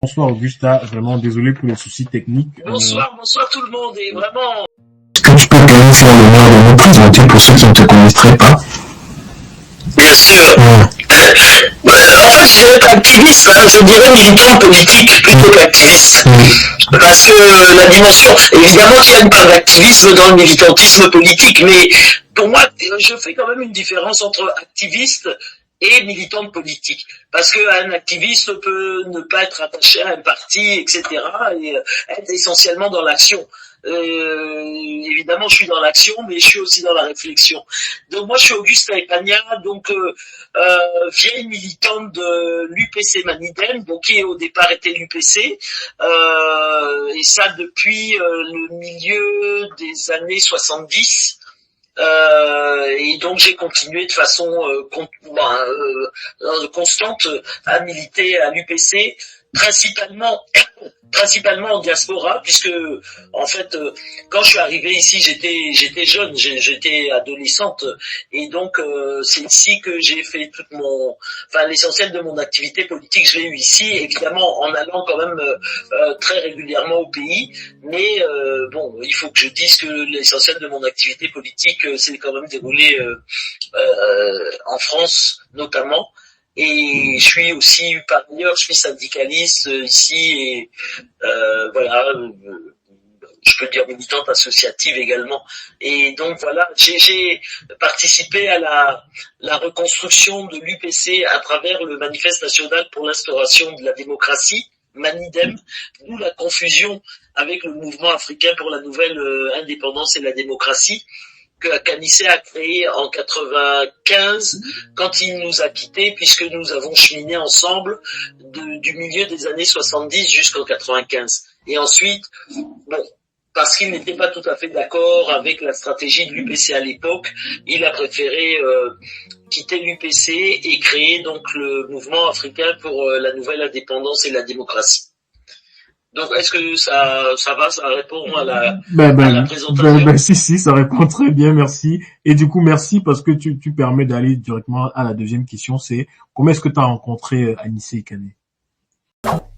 Bonsoir Augusta, vraiment désolé pour les soucis techniques. Bonsoir tout le monde et vraiment. Est-ce que tu peux bien faire l'honneur de nous présenter pour ceux qui ne te connaîtraient pas? Bien sûr. En fait, je vais être activiste, je dirais militant politique plutôt qu'activiste. Parce que la dimension, évidemment qu'il y a une part d'activisme dans le militantisme politique, mais pour moi, je fais quand même une différence entre activiste et militant politique. Parce qu'un activiste peut ne pas être attaché à un parti, etc., et être essentiellement dans l'action. Évidemment, je suis dans l'action, mais je suis aussi dans la réflexion. Donc moi, je suis Augusta Epagna, donc vieille militante de l'UPC Manidem, donc qui au départ était l'UPC, et ça depuis le milieu des années 70. Et donc j'ai continué de façon constante à militer à l'UPC, principalement en diaspora, puisque en fait quand je suis arrivé ici j'étais jeune, j'étais adolescente, et donc c'est ici que j'ai fait l'essentiel de mon activité politique, je l'ai eu ici, évidemment en allant quand même très régulièrement au pays, mais bon, il faut que je dise que l'essentiel de mon activité politique s'est quand même déroulé en France notamment. Et je suis aussi, par ailleurs, je suis syndicaliste ici et voilà, je peux dire militante associative également. Et donc voilà, j'ai participé à la reconstruction de l'UPC à travers le Manifeste national pour l'instauration de la démocratie, Manidem, d'où la confusion avec le mouvement africain pour la nouvelle indépendance et la démocratie, que Kanisé a créé en 95 quand il nous a quittés, puisque nous avons cheminé ensemble du milieu des années 70 jusqu'en 95. Et ensuite, bon, parce qu'il n'était pas tout à fait d'accord avec la stratégie de l'UPC à l'époque, il a préféré quitter l'UPC et créer donc le mouvement africain pour la nouvelle indépendance et la démocratie. Donc, est-ce que ça va, ça répond à la présentation? Si, ça répond très bien, merci. Et du coup, merci parce que tu permets d'aller directement à la deuxième question, c'est comment est-ce que tu as rencontré Anissé Ikané?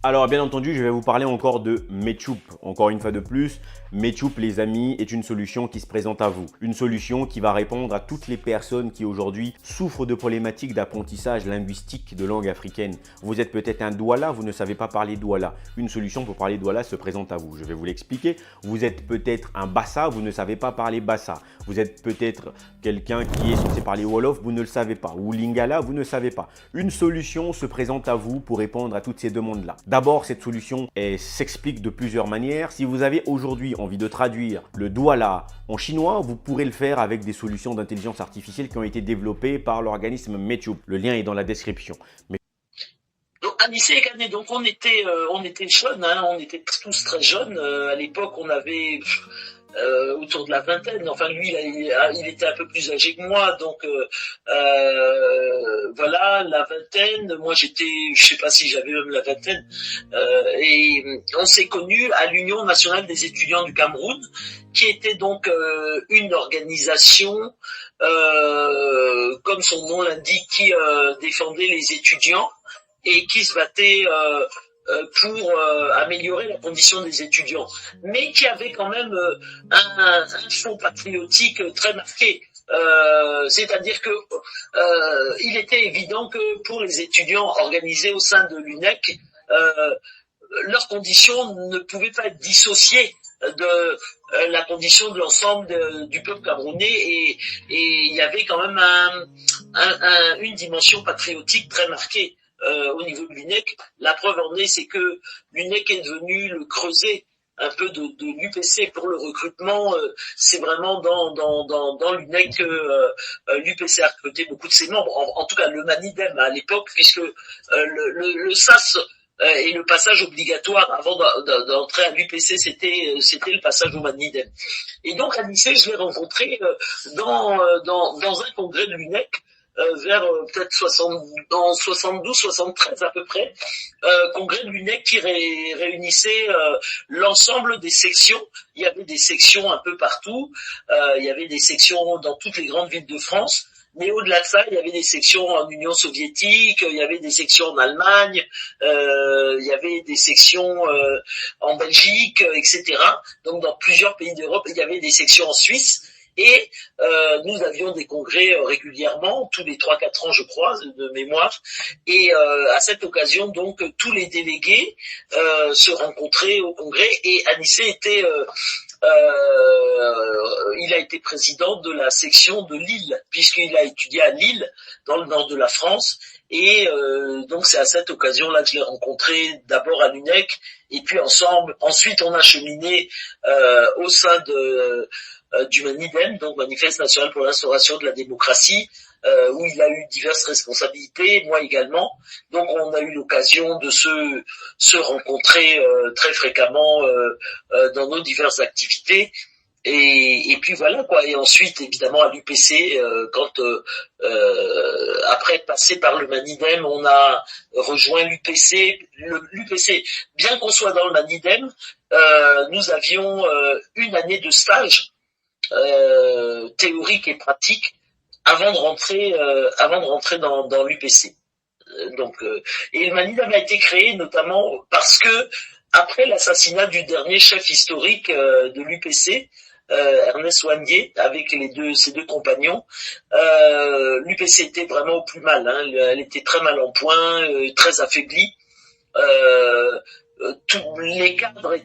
Alors bien entendu, je vais vous parler encore de Mechup. Encore une fois de plus, Mechup les amis est une solution qui se présente à vous. Une solution qui va répondre à toutes les personnes qui aujourd'hui souffrent de problématiques d'apprentissage linguistique de langue africaine. Vous êtes peut-être un Douala, vous ne savez pas parler Douala. Une solution pour parler Douala se présente à vous. Je vais vous l'expliquer. Vous êtes peut-être un Bassa, vous ne savez pas parler Bassa. Vous êtes peut-être quelqu'un qui est censé parler Wolof, vous ne le savez pas. Ou Lingala, vous ne savez pas. Une solution se présente à vous pour répondre à toutes ces demandes-là. D'abord, cette solution s'explique de plusieurs manières. Si vous avez aujourd'hui envie de traduire le Douala en chinois, vous pourrez le faire avec des solutions d'intelligence artificielle qui ont été développées par l'organisme Mechup. Le lien est dans la description. Donc Anissé Ikané, donc on était jeunes, hein, on était tous très jeunes. À l'époque, on avait autour de la vingtaine. Enfin, lui, il était un peu plus âgé que moi, donc voilà, la vingtaine. Moi, je sais pas si j'avais même la vingtaine. Et on s'est connus à l'Union nationale des étudiants du Cameroun, qui était donc une organisation, comme son nom l'indique, qui défendait les étudiants et qui se battait pour améliorer la condition des étudiants, mais qui avait quand même un fond patriotique très marqué. C'est-à-dire que il était évident que pour les étudiants organisés au sein de l'UNEC, leurs conditions ne pouvaient pas être dissociées de la condition de l'ensemble du peuple camerounais, et il y avait quand même une dimension patriotique très marquée. Au niveau de l'UNEC, la preuve en est, c'est que l'UNEC est devenu le creuset un peu de l'UPC pour le recrutement. C'est vraiment dans l'UNEC que l'UPC a recruté beaucoup de ses membres, en tout cas le Manidem à l'époque, puisque le SAS et le passage obligatoire avant d'entrer à l'UPC, c'était le passage au Manidem. Et donc Anissé, je l'ai rencontré dans un congrès de l'UNEC, vers peut-être 72-73 à peu près, congrès de l'UNEC qui réunissait l'ensemble des sections. Il y avait des sections un peu partout, il y avait des sections dans toutes les grandes villes de France, Mais au-delà de ça, il y avait des sections en Union soviétique, il y avait des sections en Allemagne, il y avait des sections en Belgique, etc. Donc dans plusieurs pays d'Europe, il y avait des sections en Suisse. Et nous avions des congrès régulièrement, tous les 3-4 ans je crois, de mémoire. Et à cette occasion, donc, tous les délégués se rencontraient au congrès. Et Anissé était... il a été président de la section de Lille, puisqu'il a étudié à Lille, dans le nord de la France. Et donc c'est à cette occasion-là que je l'ai rencontré, d'abord à l'UNEC, et puis ensemble. Ensuite, on a cheminé au sein du Manidem, donc Manifeste national pour l'instauration de la démocratie, où il a eu diverses responsabilités, moi également. Donc on a eu l'occasion de se rencontrer très fréquemment dans nos diverses activités. Et puis voilà quoi. Et ensuite évidemment à l'UPC, quand après être passé par le Manidem, on a rejoint l'UPC. L'UPC, bien qu'on soit dans le Manidem, nous avions une année de stage théorique et pratique avant de rentrer dans l'UPC. Et le Manidem a été créé notamment parce que après l'assassinat du dernier chef historique de l'UPC, Ernest Ouandié, avec ses deux compagnons, l'UPC était vraiment au plus mal. Hein. Elle était très mal en point, très affaiblie. Tous les cadres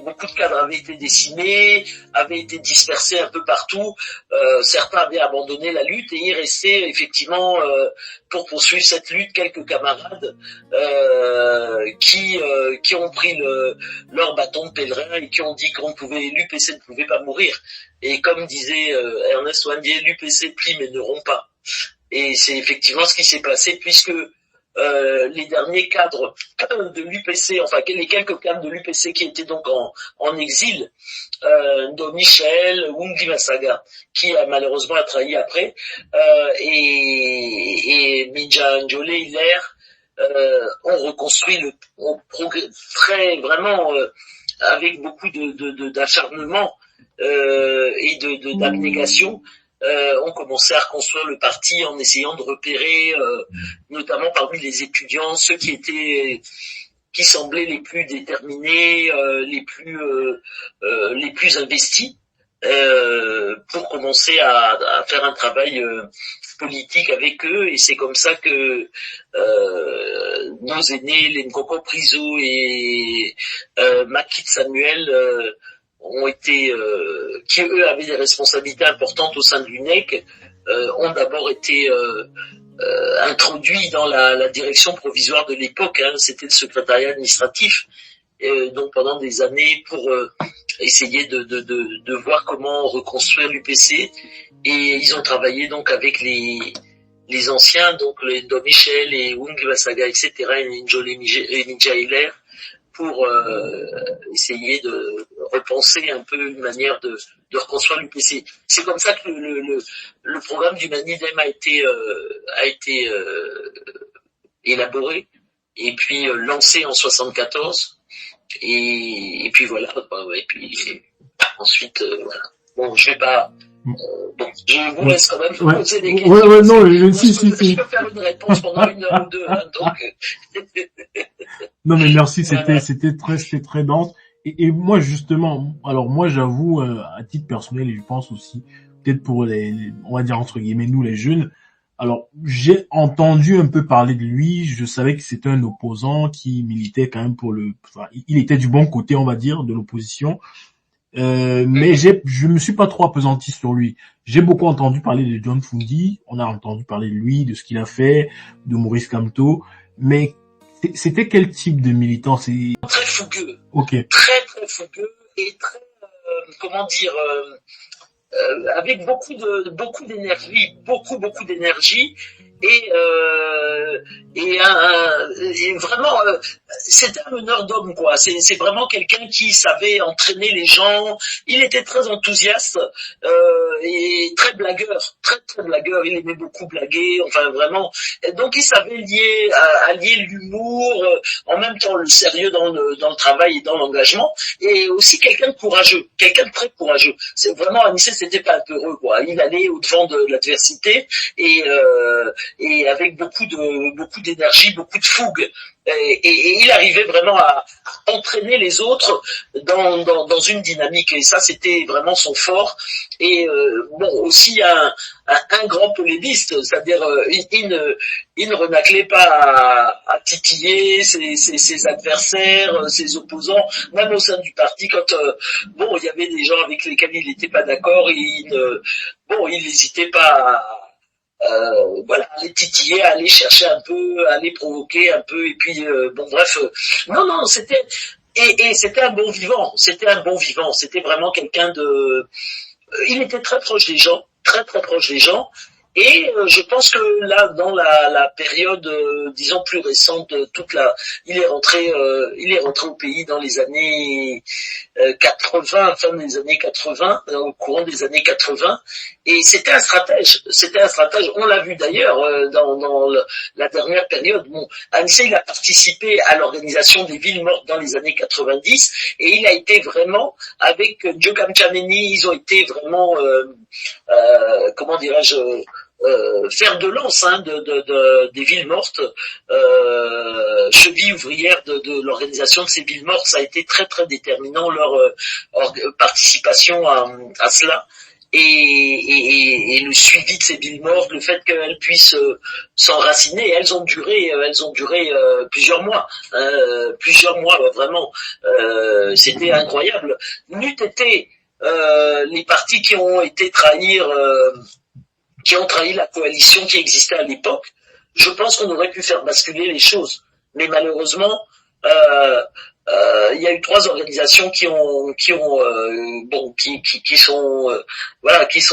beaucoup de cadres avaient été décimés, avaient été dispersés un peu partout. Certains avaient abandonné la lutte et il restait effectivement pour poursuivre cette lutte quelques camarades qui ont pris leur bâton de pèlerin et qui ont dit l'UPC ne pouvait pas mourir. Et comme disait Ernest Ouandié, l'UPC plie mais ne rompt pas. Et c'est effectivement ce qui s'est passé puisque les derniers cadres de l'UPC, enfin les quelques cadres de l'UPC qui étaient donc en exil, dont Michel, Wungi Masaga, qui a malheureusement trahi après, et Minja Njole Hilaire, ont reconstruit vraiment avec beaucoup d'acharnement et d'abnégation. On commençait à reconstruire le parti en essayant de repérer, notamment parmi les étudiants, ceux qui semblaient les plus déterminés, les plus investis, pour commencer à faire un travail politique avec eux. Et c'est comme ça que nos aînés, les Nkoko Priso et Makit Samuel, ont été, qui eux avaient des responsabilités importantes au sein de l'UNEC, ont d'abord été introduits dans la direction provisoire de l'époque. Hein, c'était le secrétariat administratif, donc pendant des années pour essayer de voir comment reconstruire l'UPC. Et ils ont travaillé donc avec les anciens, donc les Ndo Michel et Wungi Masaga, etc., et Njole et Minja Hilaire, pour essayer de repenser un peu une manière de reconstruire l'UPC. C'est comme ça que le programme du Manidem a été élaboré et puis lancé en 74. Et puis voilà. Et puis ensuite, voilà. Bon, je vais pas. Bon, je vous laisse quand même poser des questions. Ouais, non, je peux faire une réponse pendant 1 heure ou 2. Hein, donc. Non, mais merci, c'était très dense. Et moi, justement, alors moi, j'avoue, à titre personnel, et je pense aussi, peut-être pour on va dire entre guillemets, nous les jeunes, alors j'ai entendu un peu parler de lui, je savais que c'était un opposant qui militait quand même il était du bon côté, on va dire, de l'opposition. Mais je me suis pas trop appesanti sur lui. J'ai beaucoup entendu parler de John Fundi, on a entendu parler de lui, de ce qu'il a fait, de Maurice Kamto, mais c'était quel type de militant? C'est très fougueux. Ok. Très très fougueux et très avec beaucoup d'énergie, beaucoup d'énergie et et vraiment c'était un meneur d'hommes quoi. C'est vraiment quelqu'un qui savait entraîner les gens. Il était très enthousiaste et très blagueur, très blagueur. Il aimait beaucoup blaguer, enfin vraiment. Et donc il savait allier l'humour, en même temps le sérieux dans le travail et dans l'engagement, et aussi quelqu'un de courageux, quelqu'un de très courageux. C'est vraiment Anissé, c'était pas un peu heureux quoi. Il allait au devant de l'adversité et avec beaucoup d'énergie, beaucoup de fougue. Et il arrivait vraiment à entraîner les autres dans une dynamique, et ça c'était vraiment son fort. Et bon, aussi un grand polémiste, c'est-à-dire il ne renaclait pas à titiller ses adversaires, ses opposants, même au sein du parti. Quand bon, il y avait des gens avec lesquels il n'était pas d'accord, il n'hésitait pas voilà, à les titiller, à aller chercher un peu, à les provoquer un peu, et puis bon bref, non, c'était et c'était un bon vivant, c'était vraiment quelqu'un de, il était très proche des gens, très proche des gens. Et je pense que là, dans la période, disons plus récente, il est rentré au pays dans les années 80, fin des années 80, au courant des années 80, et c'était un stratège. On l'a vu d'ailleurs dans la dernière période. Bon, Anissé, il a participé à l'organisation des villes mortes dans les années 90, et il a été vraiment avec Djogam Tchameni, ils ont été vraiment, comment dirais-je, fer de lance des villes mortes, cheville ouvrière de l'organisation de ces villes mortes. Ça a été très très déterminant leur participation à cela, et le suivi de ces villes mortes, le fait qu'elles puissent s'enraciner. Elles ont duré plusieurs mois vraiment. C'était incroyable. N'eût été les partis qui ont trahi la coalition qui existait à l'époque, je pense qu'on aurait pu faire basculer les choses. Mais malheureusement, il y a eu 3 organisations qui sont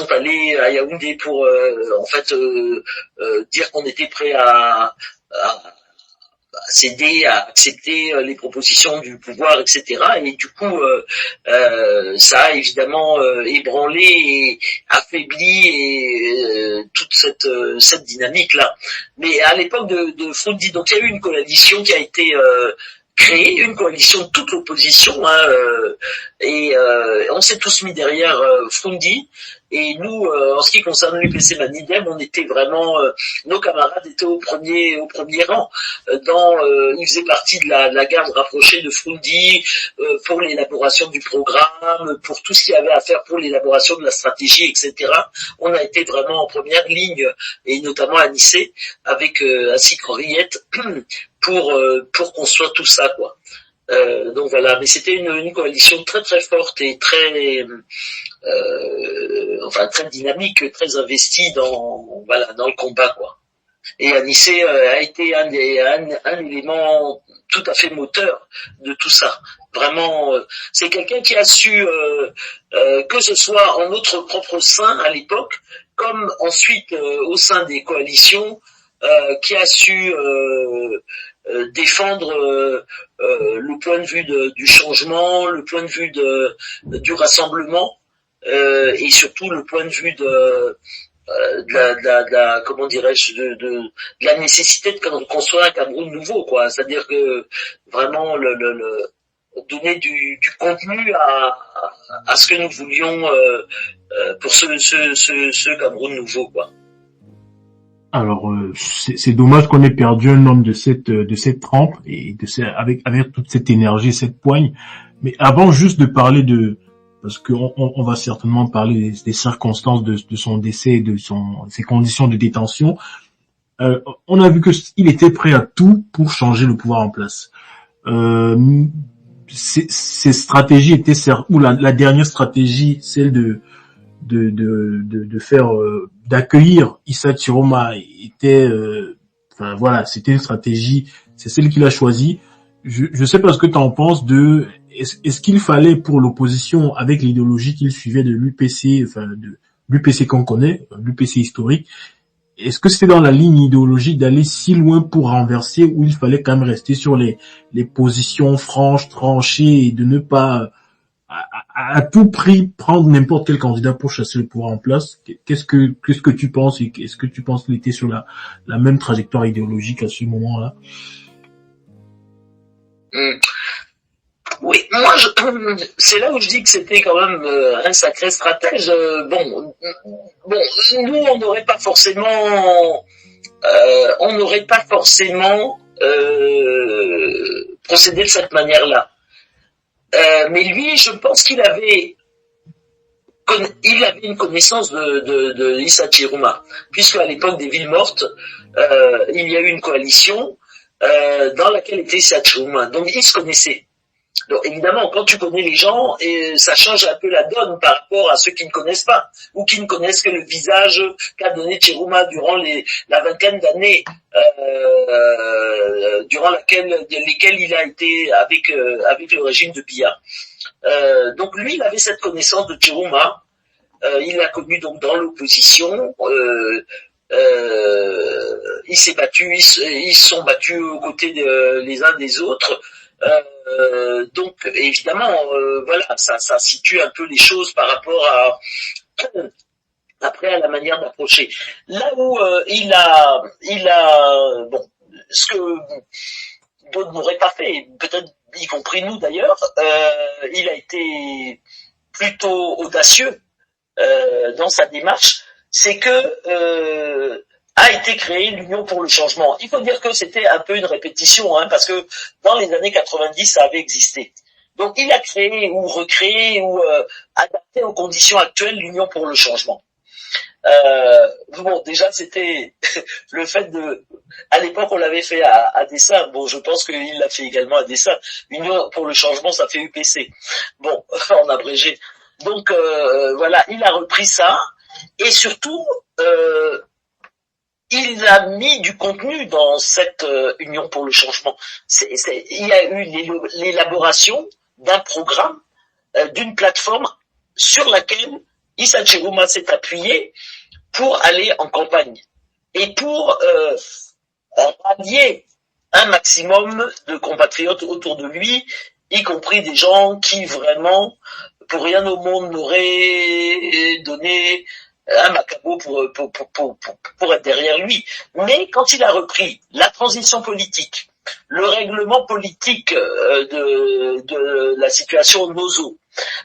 allées à Yaoundé pour dire qu'on était prêt à céder, à accepter les propositions du pouvoir, etc. Et du coup, ça a évidemment ébranlé et affaibli toute cette dynamique-là. Mais à l'époque de Froundi, donc il y a eu une coalition qui a été créée, une coalition de toute l'opposition, et on s'est tous mis derrière Froundi. Et nous, en ce qui concerne l'UPC Manidem, on était vraiment, nos camarades étaient au premier rang. Ils faisaient partie de la garde rapprochée de Froundi pour l'élaboration du programme, pour tout ce qu'il y avait à faire pour l'élaboration de la stratégie, etc. On a été vraiment en première ligne, et notamment à Anissé, avec ainsi qu'Henriette, pour construire tout ça, quoi. Donc voilà, mais c'était une coalition très très forte et très très dynamique, très investie dans le combat, quoi. Et Anissé a été un élément tout à fait moteur de tout ça. Vraiment, c'est quelqu'un qui a su, que ce soit en notre propre sein à l'époque, comme ensuite au sein des coalitions, qui a su défendre le point de vue du changement, le point de vue du rassemblement, et surtout le point de vue de la nécessité de construire un Cameroun nouveau, quoi. C'est-à-dire que vraiment donner du contenu à ce que nous voulions pour ce Cameroun nouveau, quoi. Alors c'est dommage qu'on ait perdu un homme de cette trempe et avec toute cette énergie, cette poigne. Mais avant juste de parler parce qu'on va certainement parler des circonstances de son décès et de ses conditions de détention. On a vu que il était prêt à tout pour changer le pouvoir en place. Ces stratégies étaient la dernière stratégie, celle de faire d'accueillir Issa Chiroma était c'était une stratégie, c'est celle qu'il a choisie. Je sais pas ce que tu en penses est-ce qu'il fallait pour l'opposition, avec l'idéologie qu'il suivait de l'UPC, de l'UPC qu'on connaît, l'UPC historique, est-ce que c'était dans la ligne idéologique d'aller si loin pour renverser, ou il fallait quand même rester sur les positions franches, tranchées, et de ne pas à tout prix prendre n'importe quel candidat pour chasser le pouvoir en place? Qu'est-ce que tu penses, et est-ce que tu penses qu'il était sur la même trajectoire idéologique à ce moment-là? Oui, moi, c'est là où je dis que c'était quand même un sacré stratège. Bon, nous, on n'aurait pas forcément procédé de cette manière-là. Mais lui, je pense qu'il avait une connaissance de Issa Chiruma, puisque à l'époque des villes mortes, il y a eu une coalition dans laquelle était Issa Chiruma. Donc, ils se connaissaient. Donc évidemment, quand tu connais les gens, ça change un peu la donne par rapport à ceux qui ne connaissent pas, ou qui ne connaissent que le visage qu'a donné Chiruma durant la vingtaine d'années durant lesquelles il a été avec le régime de Biya. Donc lui, il avait cette connaissance de Chiruma. Il l'a connu donc dans l'opposition. Il s'est battu, ils se sont battus aux côtés les uns des autres. Donc évidemment, voilà, ça situe un peu les choses par rapport à la manière d'approcher. Là où il a bon, ce que d'autres n'auraient pas fait, peut-être y compris nous d'ailleurs, il a été plutôt audacieux dans sa démarche, c'est que a été créée l'Union pour le changement. Il faut dire que c'était un peu une répétition, parce que dans les années 90, ça avait existé. Donc il a créé ou recréé ou adapté aux conditions actuelles l'Union pour le changement. Bon, déjà c'était le fait à l'époque on l'avait fait à dessein. Bon, je pense qu'il l'a fait également à dessein. L'Union pour le changement, ça fait UPC. Bon, en abrégé. Donc voilà, il a repris ça et surtout il a mis du contenu dans cette Union pour le changement. Il y a eu l'élaboration d'un programme, d'une plateforme sur laquelle Issa Chiruma s'est appuyé pour aller en campagne et pour rallier un maximum de compatriotes autour de lui, y compris des gens qui vraiment, pour rien au monde, n'auraient donné un macabo pour être derrière lui. Mais quand il a repris la transition politique, le règlement politique de la situation Nozo,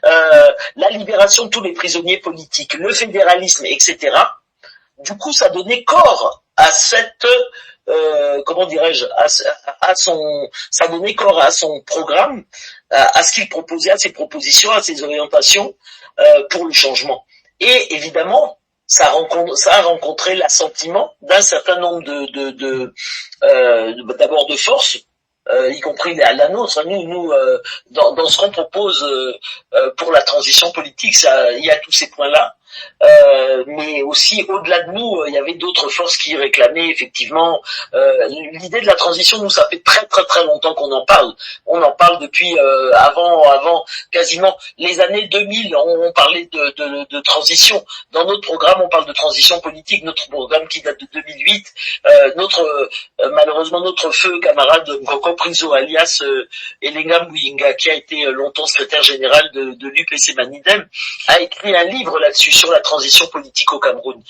la libération de tous les prisonniers politiques, le fédéralisme, etc., du coup, ça donnait corps à cette comment dirais-je, ça donnait corps à son programme, à ce qu'il proposait, à ses propositions, à ses orientations pour le changement. Et évidemment, ça a rencontré l'assentiment d'un certain nombre d'abord de forces, y compris la nôtre. Nous, dans ce qu'on propose pour la transition politique, il y a tous ces points-là. Mais aussi au-delà de nous, il y avait d'autres forces qui réclamaient effectivement l'idée de la transition. Nous, ça fait très très très longtemps qu'on en parle. On en parle depuis avant quasiment les années 2000. On parlait de transition. Dans notre programme, on parle de transition politique. Notre programme qui date de 2008. Malheureusement, notre feu camarade Ngoko Prinzo alias Elenga Muyinga, qui a été longtemps secrétaire général de l'UPC Manidem, a écrit un livre là-dessus sur la transition politique au Cameroun.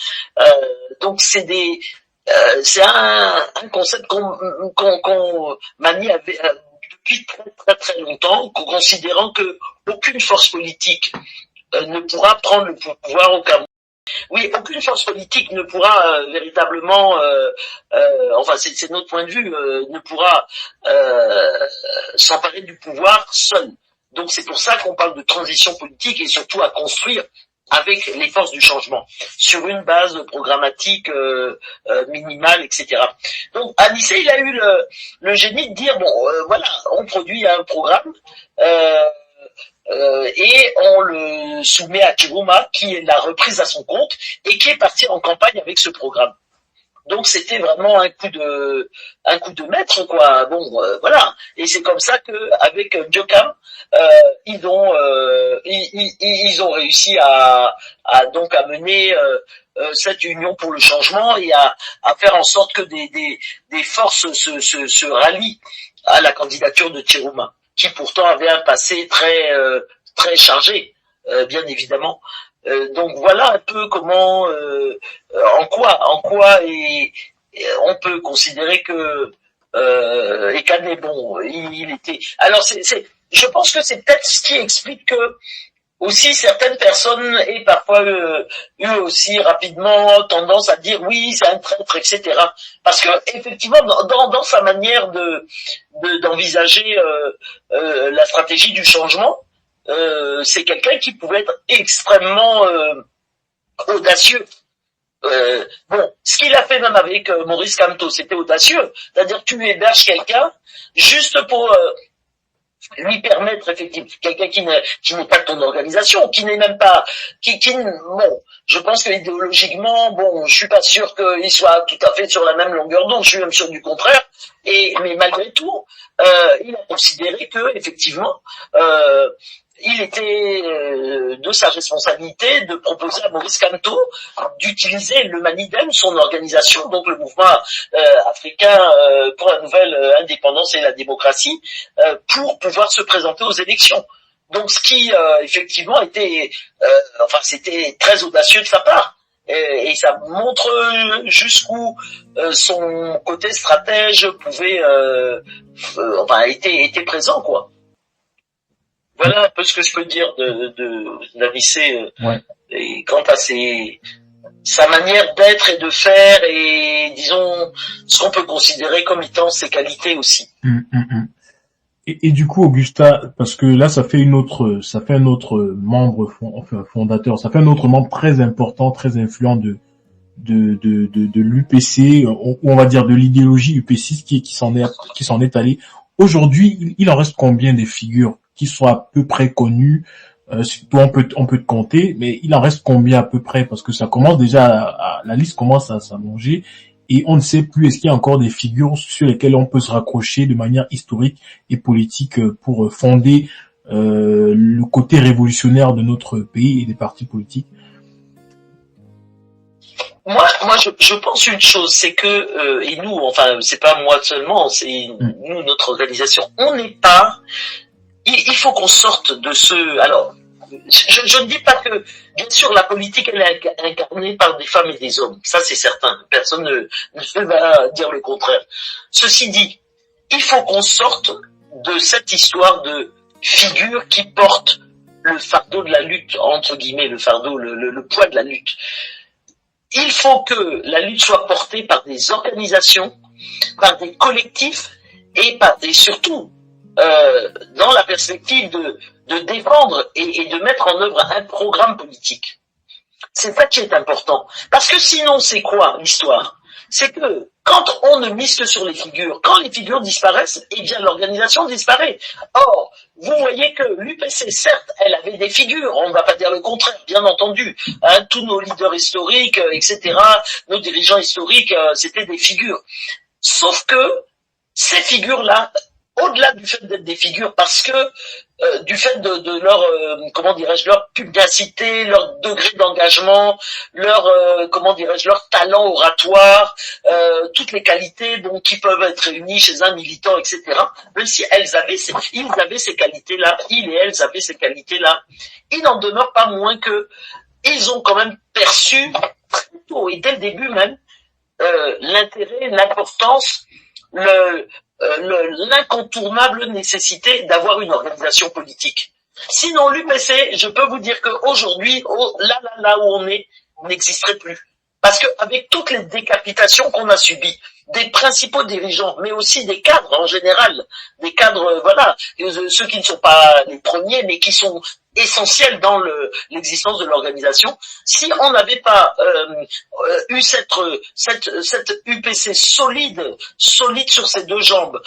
Donc c'est un concept qu'on manie depuis très très très longtemps, considérant que aucune force politique ne pourra prendre le pouvoir au Cameroun. Oui, aucune force politique ne pourra véritablement, enfin c'est notre point de vue, ne pourra s'emparer du pouvoir seul. Donc c'est pour ça qu'on parle de transition politique et surtout à construire avec les forces du changement, sur une base programmatique minimale, etc. Donc Anissé, il a eu le génie de dire, voilà, on produit un programme et on le soumet à Chiruma, qui l'a reprise à son compte et qui est parti en campagne avec ce programme. Donc c'était vraiment un coup de maître, quoi. Bon, voilà. Et c'est comme ça que avec Biocam, ils ont réussi à donc à mener cette union pour le changement et à faire en sorte que des forces se rallient à la candidature de Chirouma, qui pourtant avait un passé très chargé, bien évidemment. Donc voilà un peu comment, en quoi on peut considérer que Ekane, bon, il était. Alors je pense que c'est peut-être ce qui explique que aussi certaines personnes aient parfois eu aussi rapidement tendance à dire oui, c'est un traître, etc. Parce que effectivement, dans sa manière d'envisager la stratégie du changement, c'est quelqu'un qui pouvait être extrêmement audacieux. Bon, ce qu'il a fait même avec Maurice Kamto, c'était audacieux. C'est-à-dire que tu héberges quelqu'un juste pour lui permettre effectivement, quelqu'un qui n'est pas de ton organisation, qui n'est même pas, bon, je pense que idéologiquement, bon, je suis pas sûr qu'il soit tout à fait sur la même longueur d'onde, je suis même sûr du contraire, mais malgré tout, il a considéré que, effectivement, il était de sa responsabilité de proposer à Maurice Kamto d'utiliser le Manidem, son organisation, donc le mouvement africain pour la nouvelle indépendance et la démocratie, pour pouvoir se présenter aux élections. Donc ce qui effectivement était, c'était très audacieux de sa part. Et ça montre jusqu'où son côté stratège pouvait, était présent, quoi. Voilà un peu ce que je peux dire de Nabissé, et quant à sa manière d'être et de faire et disons ce qu'on peut considérer comme étant ses qualités aussi. Et du coup, Augusta, parce que là, ça fait un autre membre fondateur, ça fait un autre membre très important, très influent de l'UPC, ou on va dire de l'idéologie UPCiste qui s'en est allé. Aujourd'hui, il en reste combien des figures qui soient à peu près connues? On peut te compter, mais il en reste combien à peu près? Parce que ça commence déjà, la liste commence à s'allonger et on ne sait plus est-ce qu'il y a encore des figures sur lesquelles on peut se raccrocher de manière historique et politique pour fonder le côté révolutionnaire de notre pays et des partis politiques. Moi, je pense une chose, c'est que et nous, enfin, c'est pas moi seulement, c'est nous, notre organisation, on n'est pas. Il faut qu'on sorte de ce. Alors, je ne dis pas que, bien sûr, la politique elle est incarnée par des femmes et des hommes, ça c'est certain. Personne ne va dire le contraire. Ceci dit, il faut qu'on sorte de cette histoire de figure qui porte le fardeau de la lutte, entre guillemets, le fardeau, le poids de la lutte. Il faut que la lutte soit portée par des organisations, par des collectifs et surtout dans la perspective de défendre et de mettre en œuvre un programme politique. C'est ça qui est important. Parce que sinon, c'est quoi l'histoire? C'est que quand on ne mise que sur les figures, quand les figures disparaissent, eh bien l'organisation disparaît. Or, vous voyez que l'UPC, certes, elle avait des figures, on ne va pas dire le contraire, bien entendu. Hein, tous nos leaders historiques, etc., nos dirigeants historiques, c'était des figures. Sauf que ces figures-là, au-delà du fait d'être des figures, parce que du fait de leur leur pugnacité, leur degré d'engagement, leur leur talent oratoire, toutes les qualités qui peuvent être réunies chez un militant, etc. Même si ils avaient ces qualités-là, ils et elles avaient ces qualités-là, il n'en demeure pas moins que ils ont quand même perçu très tôt et dès le début même l'intérêt, l'importance, l'incontournable nécessité d'avoir une organisation politique. Sinon, l'UPC, je peux vous dire qu'aujourd'hui, là où on est, on n'existerait plus. Parce que avec toutes les décapitations qu'on a subies, des principaux dirigeants, mais aussi des cadres en général, des cadres, ceux qui ne sont pas les premiers, mais qui sont essentiels dans l'existence de l'organisation. Si on n'avait pas eu cette UPC solide sur ses deux jambes,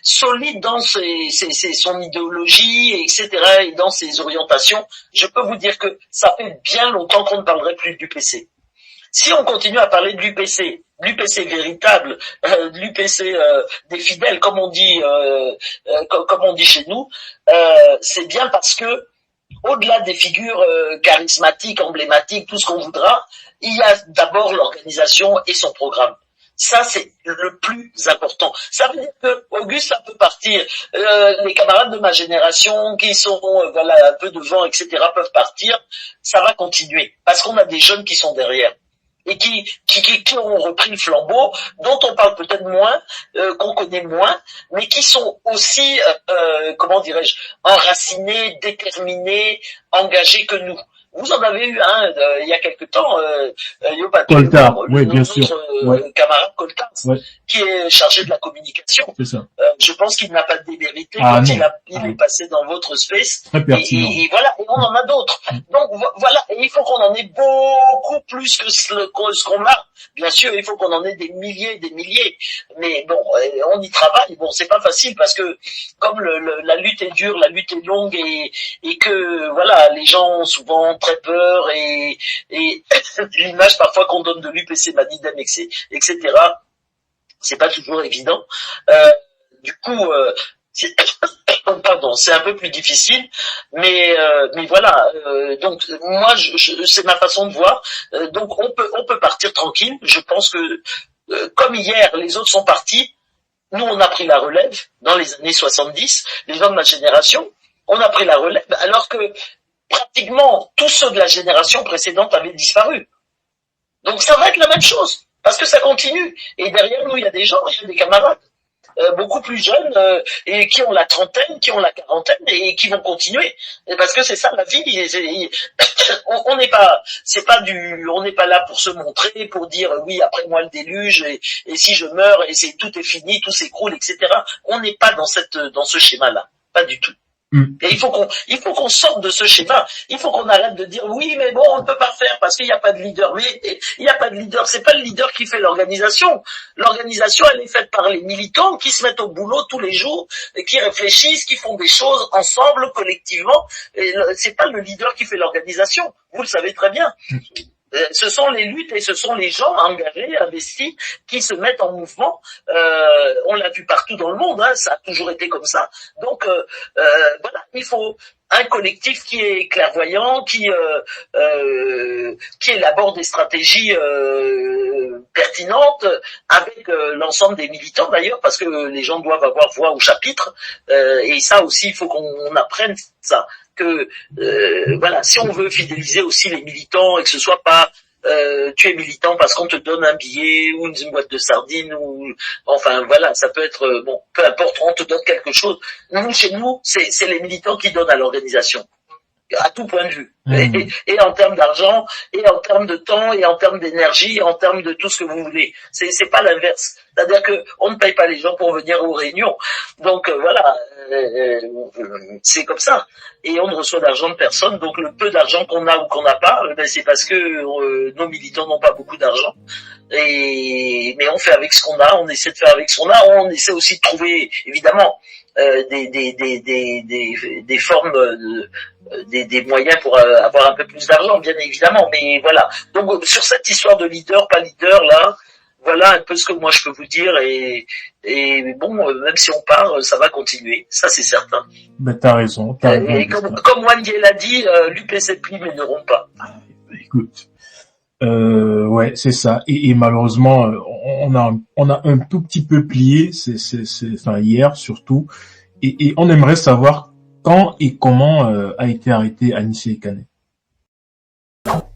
solide dans son idéologie, etc., et dans ses orientations, je peux vous dire que ça fait bien longtemps qu'on ne parlerait plus d'UPC. Si on continue à parler de l'UPC l'UPC véritable, l'UPC des fidèles, comme on dit, comme on dit chez nous, c'est bien parce que au-delà des figures charismatiques, emblématiques, tout ce qu'on voudra, il y a d'abord l'organisation et son programme. Ça, c'est le plus important. Ça veut dire que Auguste, ça peut partir. Les camarades de ma génération qui sont voilà un peu devant, etc., peuvent partir. Ça va continuer parce qu'on a des jeunes qui sont derrière et qui ont repris le flambeau, dont on parle peut-être moins, qu'on connaît moins, mais qui sont aussi, comment dirais-je, enracinés, déterminés, engagés que nous. Vous en avez eu un il y a quelque temps, Coltard, oui, bien sûr. Camarade Coltard, ouais, qui est chargé de la communication. C'est ça. Je pense qu'il n'a pas de démérité Ah, quand non. il est passé dans votre space. Très pertinent. Et voilà, et on en a d'autres. Donc voilà, et il faut qu'on en ait beaucoup plus que ce qu'on a. Bien sûr, il faut qu'on en ait des milliers, mais bon, on y travaille. Bon, c'est pas facile parce que comme la lutte est dure, la lutte est longue et que voilà, les gens ont souvent très peur et l'image parfois qu'on donne de l'UPC Manidem, etc. C'est pas toujours évident. Du coup, pardon, c'est un peu plus difficile, mais voilà. Donc moi, c'est ma façon de voir. Donc on peut partir tranquille. Je pense que comme hier, les autres sont partis. Nous, on a pris la relève dans les années 70. Les gens de ma génération, on a pris la relève, alors que pratiquement tous ceux de la génération précédente avaient disparu. Donc ça va être la même chose, parce que ça continue. Et derrière nous, il y a des gens, il y a des camarades. Beaucoup plus jeunes et qui ont la trentaine, qui ont la quarantaine et qui vont continuer. Et parce que c'est ça la vie. On n'est pas, on n'est pas là pour se montrer, pour dire oui après moi le déluge et si je meurs et tout est fini, tout s'écroule, etc. On n'est pas dans ce schéma-là, pas du tout. Et il faut qu'on sorte de ce schéma. Il faut qu'on arrête de dire oui, mais bon, on ne peut pas faire parce qu'il n'y a pas de leader. Mais il n'y a pas de leader. C'est pas le leader qui fait l'organisation. L'organisation, elle est faite par les militants qui se mettent au boulot tous les jours, et qui réfléchissent, qui font des choses ensemble, collectivement. Et c'est pas le leader qui fait l'organisation. Vous le savez très bien. Ce sont les luttes et ce sont les gens engagés, investis, qui se mettent en mouvement. On l'a vu partout dans le monde, hein, ça a toujours été comme ça. Donc voilà, il faut un collectif qui est clairvoyant, qui élabore des stratégies pertinentes avec l'ensemble des militants d'ailleurs, parce que les gens doivent avoir voix au chapitre. Et ça aussi, il faut qu'on apprenne ça. Que voilà, si on veut fidéliser aussi les militants et que ce soit pas tu es militant parce qu'on te donne un billet ou une boîte de sardines ou enfin voilà, ça peut être bon, peu importe, on te donne quelque chose. Nous, chez nous, c'est les militants qui donnent à l'organisation à tout point de vue, et en termes d'argent, et en termes de temps, et en termes d'énergie, et en termes de tout ce que vous voulez. C'est pas l'inverse. C'est-à-dire que on ne paye pas les gens pour venir aux réunions. Donc voilà, c'est comme ça. Et on ne reçoit d'argent de personne. Donc le peu d'argent qu'on a ou qu'on n'a pas, ben c'est parce que nos militants n'ont pas beaucoup d'argent. Mais on fait avec ce qu'on a. On essaie de faire avec ce qu'on a. On essaie aussi de trouver, évidemment, des formes, des moyens pour avoir un peu plus d'argent, bien évidemment. Mais voilà. Donc sur cette histoire de leader, pas leader, là, voilà un peu ce que moi je peux vous dire. Et bon, même si on part, ça va continuer. Ça, c'est certain. Ben, t'as raison. Et comme Wangel l'a dit, l'UPC plie mais ne rompt pas. Écoute. Ouais, c'est ça. Et malheureusement, on a un tout petit peu plié, enfin hier surtout. Et on aimerait savoir quand et comment a été arrêté Anissé Kane.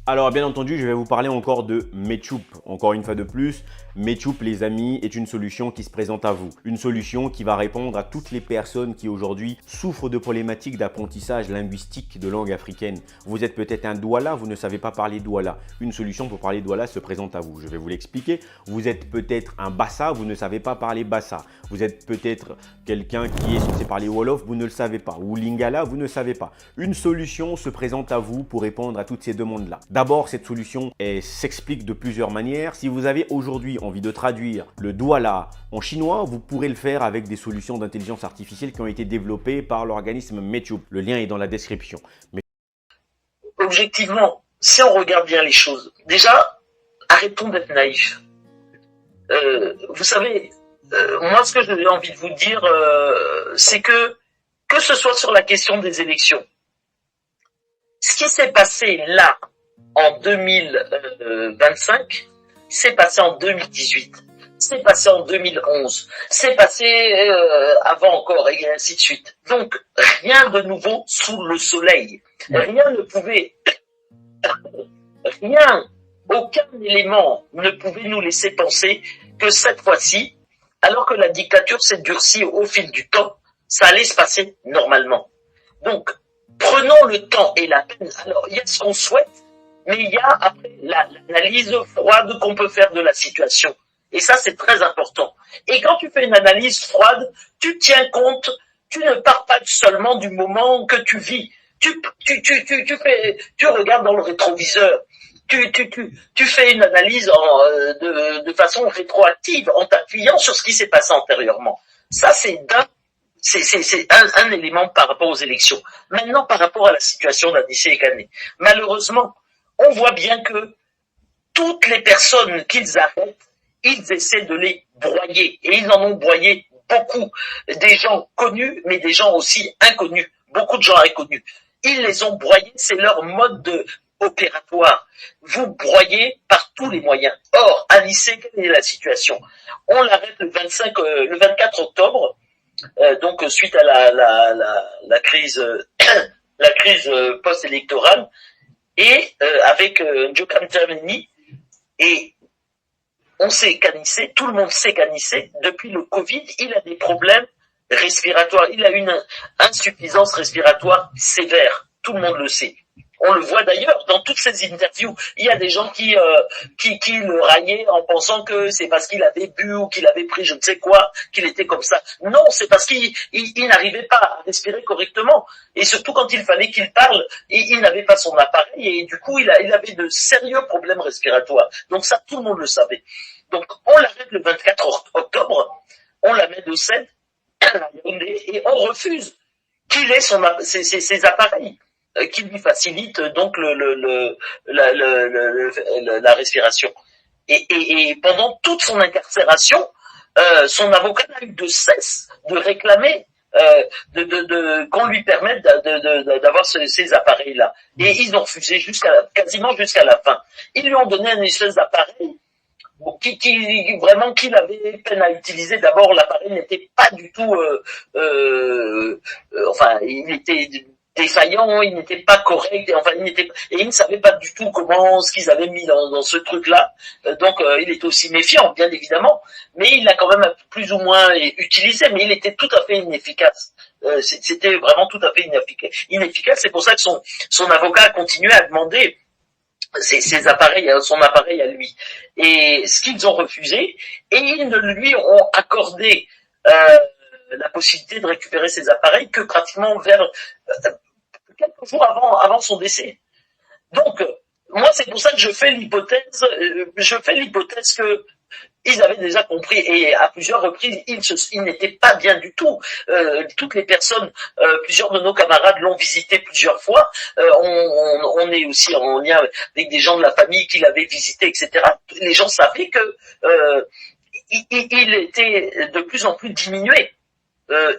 Alors bien entendu, je vais vous parler encore de Mechup. Encore une fois de plus, Mechup les amis est une solution qui se présente à vous. Une solution qui va répondre à toutes les personnes qui aujourd'hui souffrent de problématiques d'apprentissage linguistique de langue africaine. Vous êtes peut-être un Douala, vous ne savez pas parler Douala. Une solution pour parler Douala se présente à vous. Je vais vous l'expliquer. Vous êtes peut-être un Bassa, vous ne savez pas parler Bassa. Vous êtes peut-être quelqu'un qui est censé parler Wolof, vous ne le savez pas. Ou Lingala, vous ne savez pas. Une solution se présente à vous pour répondre à toutes ces demandes-là. D'abord, cette solution s'explique de plusieurs manières. Si vous avez aujourd'hui envie de traduire le Douala en chinois, vous pourrez le faire avec des solutions d'intelligence artificielle qui ont été développées par l'organisme Mechup. Le lien est dans la description. Objectivement, si on regarde bien les choses, déjà, arrêtons d'être naïfs. vous savez, moi, ce que j'ai envie de vous dire, c'est que ce soit sur la question des élections, ce qui s'est passé là, en 2025, c'est passé en 2018, c'est passé en 2011, c'est passé avant encore, et ainsi de suite. Donc, rien de nouveau sous le soleil. Rien ne pouvait, rien, aucun élément ne pouvait nous laisser penser que cette fois-ci, alors que la dictature s'est durcie au fil du temps, ça allait se passer normalement. Donc, prenons le temps et la peine. Alors, il y a ce qu'on souhaite, mais il y a après l'analyse froide qu'on peut faire de la situation. Et ça, c'est très important. Et quand tu fais une analyse froide, tu tiens compte, tu ne pars pas seulement du moment que tu vis. Tu regardes dans le rétroviseur. Tu fais une analyse de façon rétroactive en t'appuyant sur ce qui s'est passé antérieurement. Ça, c'est un élément par rapport aux élections. Maintenant, par rapport à la situation d'Anissé et Kané, malheureusement, on voit bien que toutes les personnes qu'ils arrêtent, ils essaient de les broyer. Et ils en ont broyé beaucoup. Des gens connus, mais des gens aussi inconnus. Beaucoup de gens inconnus. Ils les ont broyés, c'est leur mode opératoire. Vous broyez par tous les moyens. Or, Anissé, quelle est la situation? On l'arrête le 24 octobre, donc suite à la crise post-électorale, et avec Diokan Djameni, et on sait qu'Anissé, tout le monde sait qu'Anissé, depuis le Covid, il a des problèmes respiratoires. Il a une insuffisance respiratoire sévère. Tout le monde le sait. On le voit d'ailleurs dans toutes ces interviews. Il y a des gens qui le raillaient en pensant que c'est parce qu'il avait bu ou qu'il avait pris je ne sais quoi, qu'il était comme ça. Non, c'est parce qu'il n'arrivait pas à respirer correctement. Et surtout quand il fallait qu'il parle, il n'avait pas son appareil et du coup il avait de sérieux problèmes respiratoires. Donc ça, tout le monde le savait. Donc on l'arrête le 24 octobre, on la met de scène et on refuse qu'il ait ses appareils qui lui facilite donc la respiration. Et pendant toute son incarcération, son avocat n'a eu de cesse de réclamer qu'on lui permette d'avoir ces appareils-là. Et ils ont refusé quasiment jusqu'à la fin. Ils lui ont donné un espèce d'appareil qu'il avait peine à utiliser. D'abord, l'appareil n'était pas du tout, enfin, il était défaillant, il n'était pas correct, enfin, il ne savait pas du tout ce qu'ils avaient mis dans ce truc-là. Donc, il était aussi méfiant, bien évidemment, mais il l'a quand même plus ou moins utilisé, mais il était tout à fait inefficace. C'était vraiment tout à fait inefficace. C'est pour ça que son avocat a continué à demander son appareil à lui. Et ce qu'ils ont refusé, et ils ne lui ont accordé la possibilité de récupérer ses appareils que pratiquement vers quelques jours avant son décès. Donc, moi, c'est pour ça que je fais l'hypothèse que ils avaient déjà compris, et à plusieurs reprises, ils n'étaient pas bien du tout. Toutes les personnes, plusieurs de nos camarades l'ont visité plusieurs fois. On est aussi en lien avec des gens de la famille qui l'avaient visité, etc. Les gens savaient que il était de plus en plus diminué.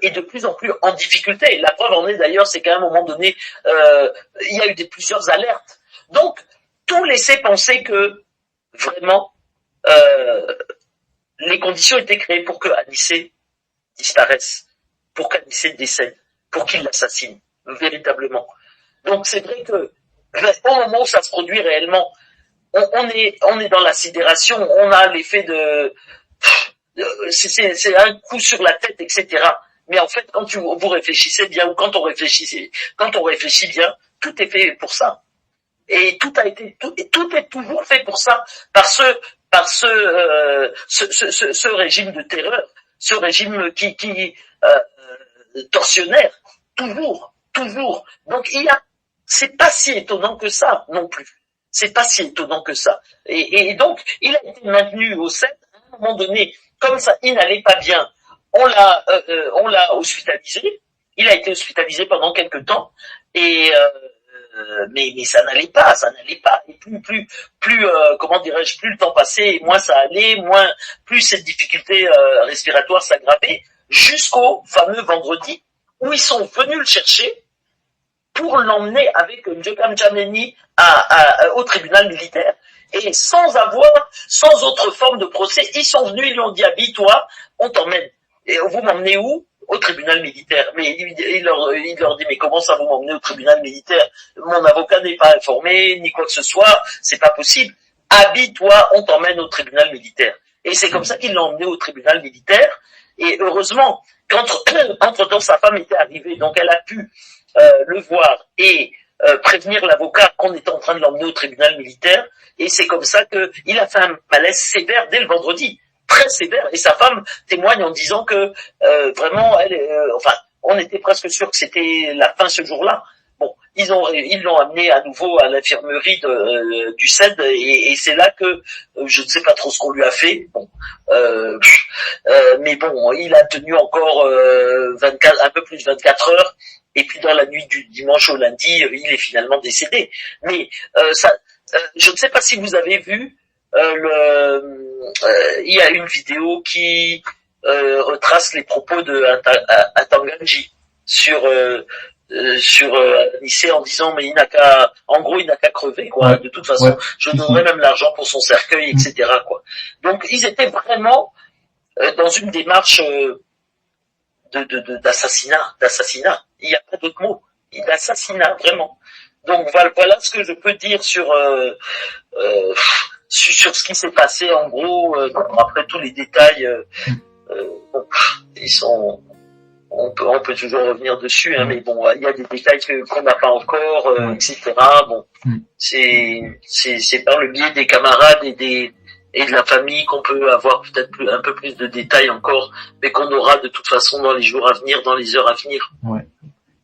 Et de plus en plus en difficulté. La preuve en est d'ailleurs, c'est qu'à un moment donné, il y a eu plusieurs alertes. Donc, tout laissait penser que vraiment les conditions étaient créées pour que Anissé disparaisse, pour qu'Anissé décède, pour qu'il l'assassine, véritablement. Donc c'est vrai que au moment où ça se produit réellement, on est dans la sidération, on a l'effet c'est un coup sur la tête, etc. Mais en fait, quand vous réfléchissez bien, ou quand on réfléchit bien, tout est fait pour ça. Et tout est toujours fait pour ça, par ce régime de terreur, ce régime qui tortionnaire, toujours. Donc c'est pas si étonnant que ça non plus. C'est pas si étonnant que ça. Et donc, il a été maintenu au sein, à un moment donné, comme ça, il n'allait pas bien. On l'a hospitalisé. Il a été hospitalisé pendant quelque temps. Et mais ça n'allait pas. Et comment dirais-je, plus le temps passait, moins ça allait, plus cette difficulté respiratoire s'aggravait, jusqu'au fameux vendredi où ils sont venus le chercher pour l'emmener avec Njokam Djameni au tribunal militaire. Et sans autre forme de procès, ils sont venus, ils lui ont dit, habille-toi, on t'emmène. Et vous m'emmenez où? Au tribunal militaire. Mais il leur dit, mais comment ça vous m'emmenez au tribunal militaire? Mon avocat n'est pas informé, ni quoi que ce soit, c'est pas possible. Habille-toi, on t'emmène au tribunal militaire. Et c'est comme ça qu'ils l'ont emmené au tribunal militaire. Et heureusement, qu'entre-temps, sa femme était arrivée, donc elle a pu le voir et prévenir l'avocat qu'on était en train de l'emmener au tribunal militaire. Et c'est comme ça qu'il a fait un malaise sévère dès le vendredi. Très sévère, et sa femme témoigne en disant que vraiment, on était presque sûr que c'était la fin ce jour-là. Bon, ils l'ont amené à nouveau à l'infirmerie du CED, et c'est là que je ne sais pas trop ce qu'on lui a fait. Bon, mais bon, il a tenu encore 24, un peu plus de 24 heures, et puis dans la nuit du dimanche au lundi, il est finalement décédé. Mais je ne sais pas si vous avez vu. Il y a une vidéo qui retrace les propos de Atanganji sur Anissé en disant mais il n'a qu'à crever quoi. Ouais, de toute façon, je donnerais même l'argent pour son cercueil, etc. quoi. Donc ils étaient vraiment dans une démarche d'assassinat. Il n'y a pas d'autre mot. D'assassinat vraiment. Donc voilà ce que je peux dire sur ce qui s'est passé en gros. Après tous les détails, ils sont, on peut toujours revenir dessus, hein, mais bon, il y a des détails qu'on n'a pas encore, etc. Bon, c'est par le biais des camarades et de la famille qu'on peut avoir peut-être un peu plus de détails encore, mais qu'on aura de toute façon dans les jours à venir, dans les heures à venir. Ouais.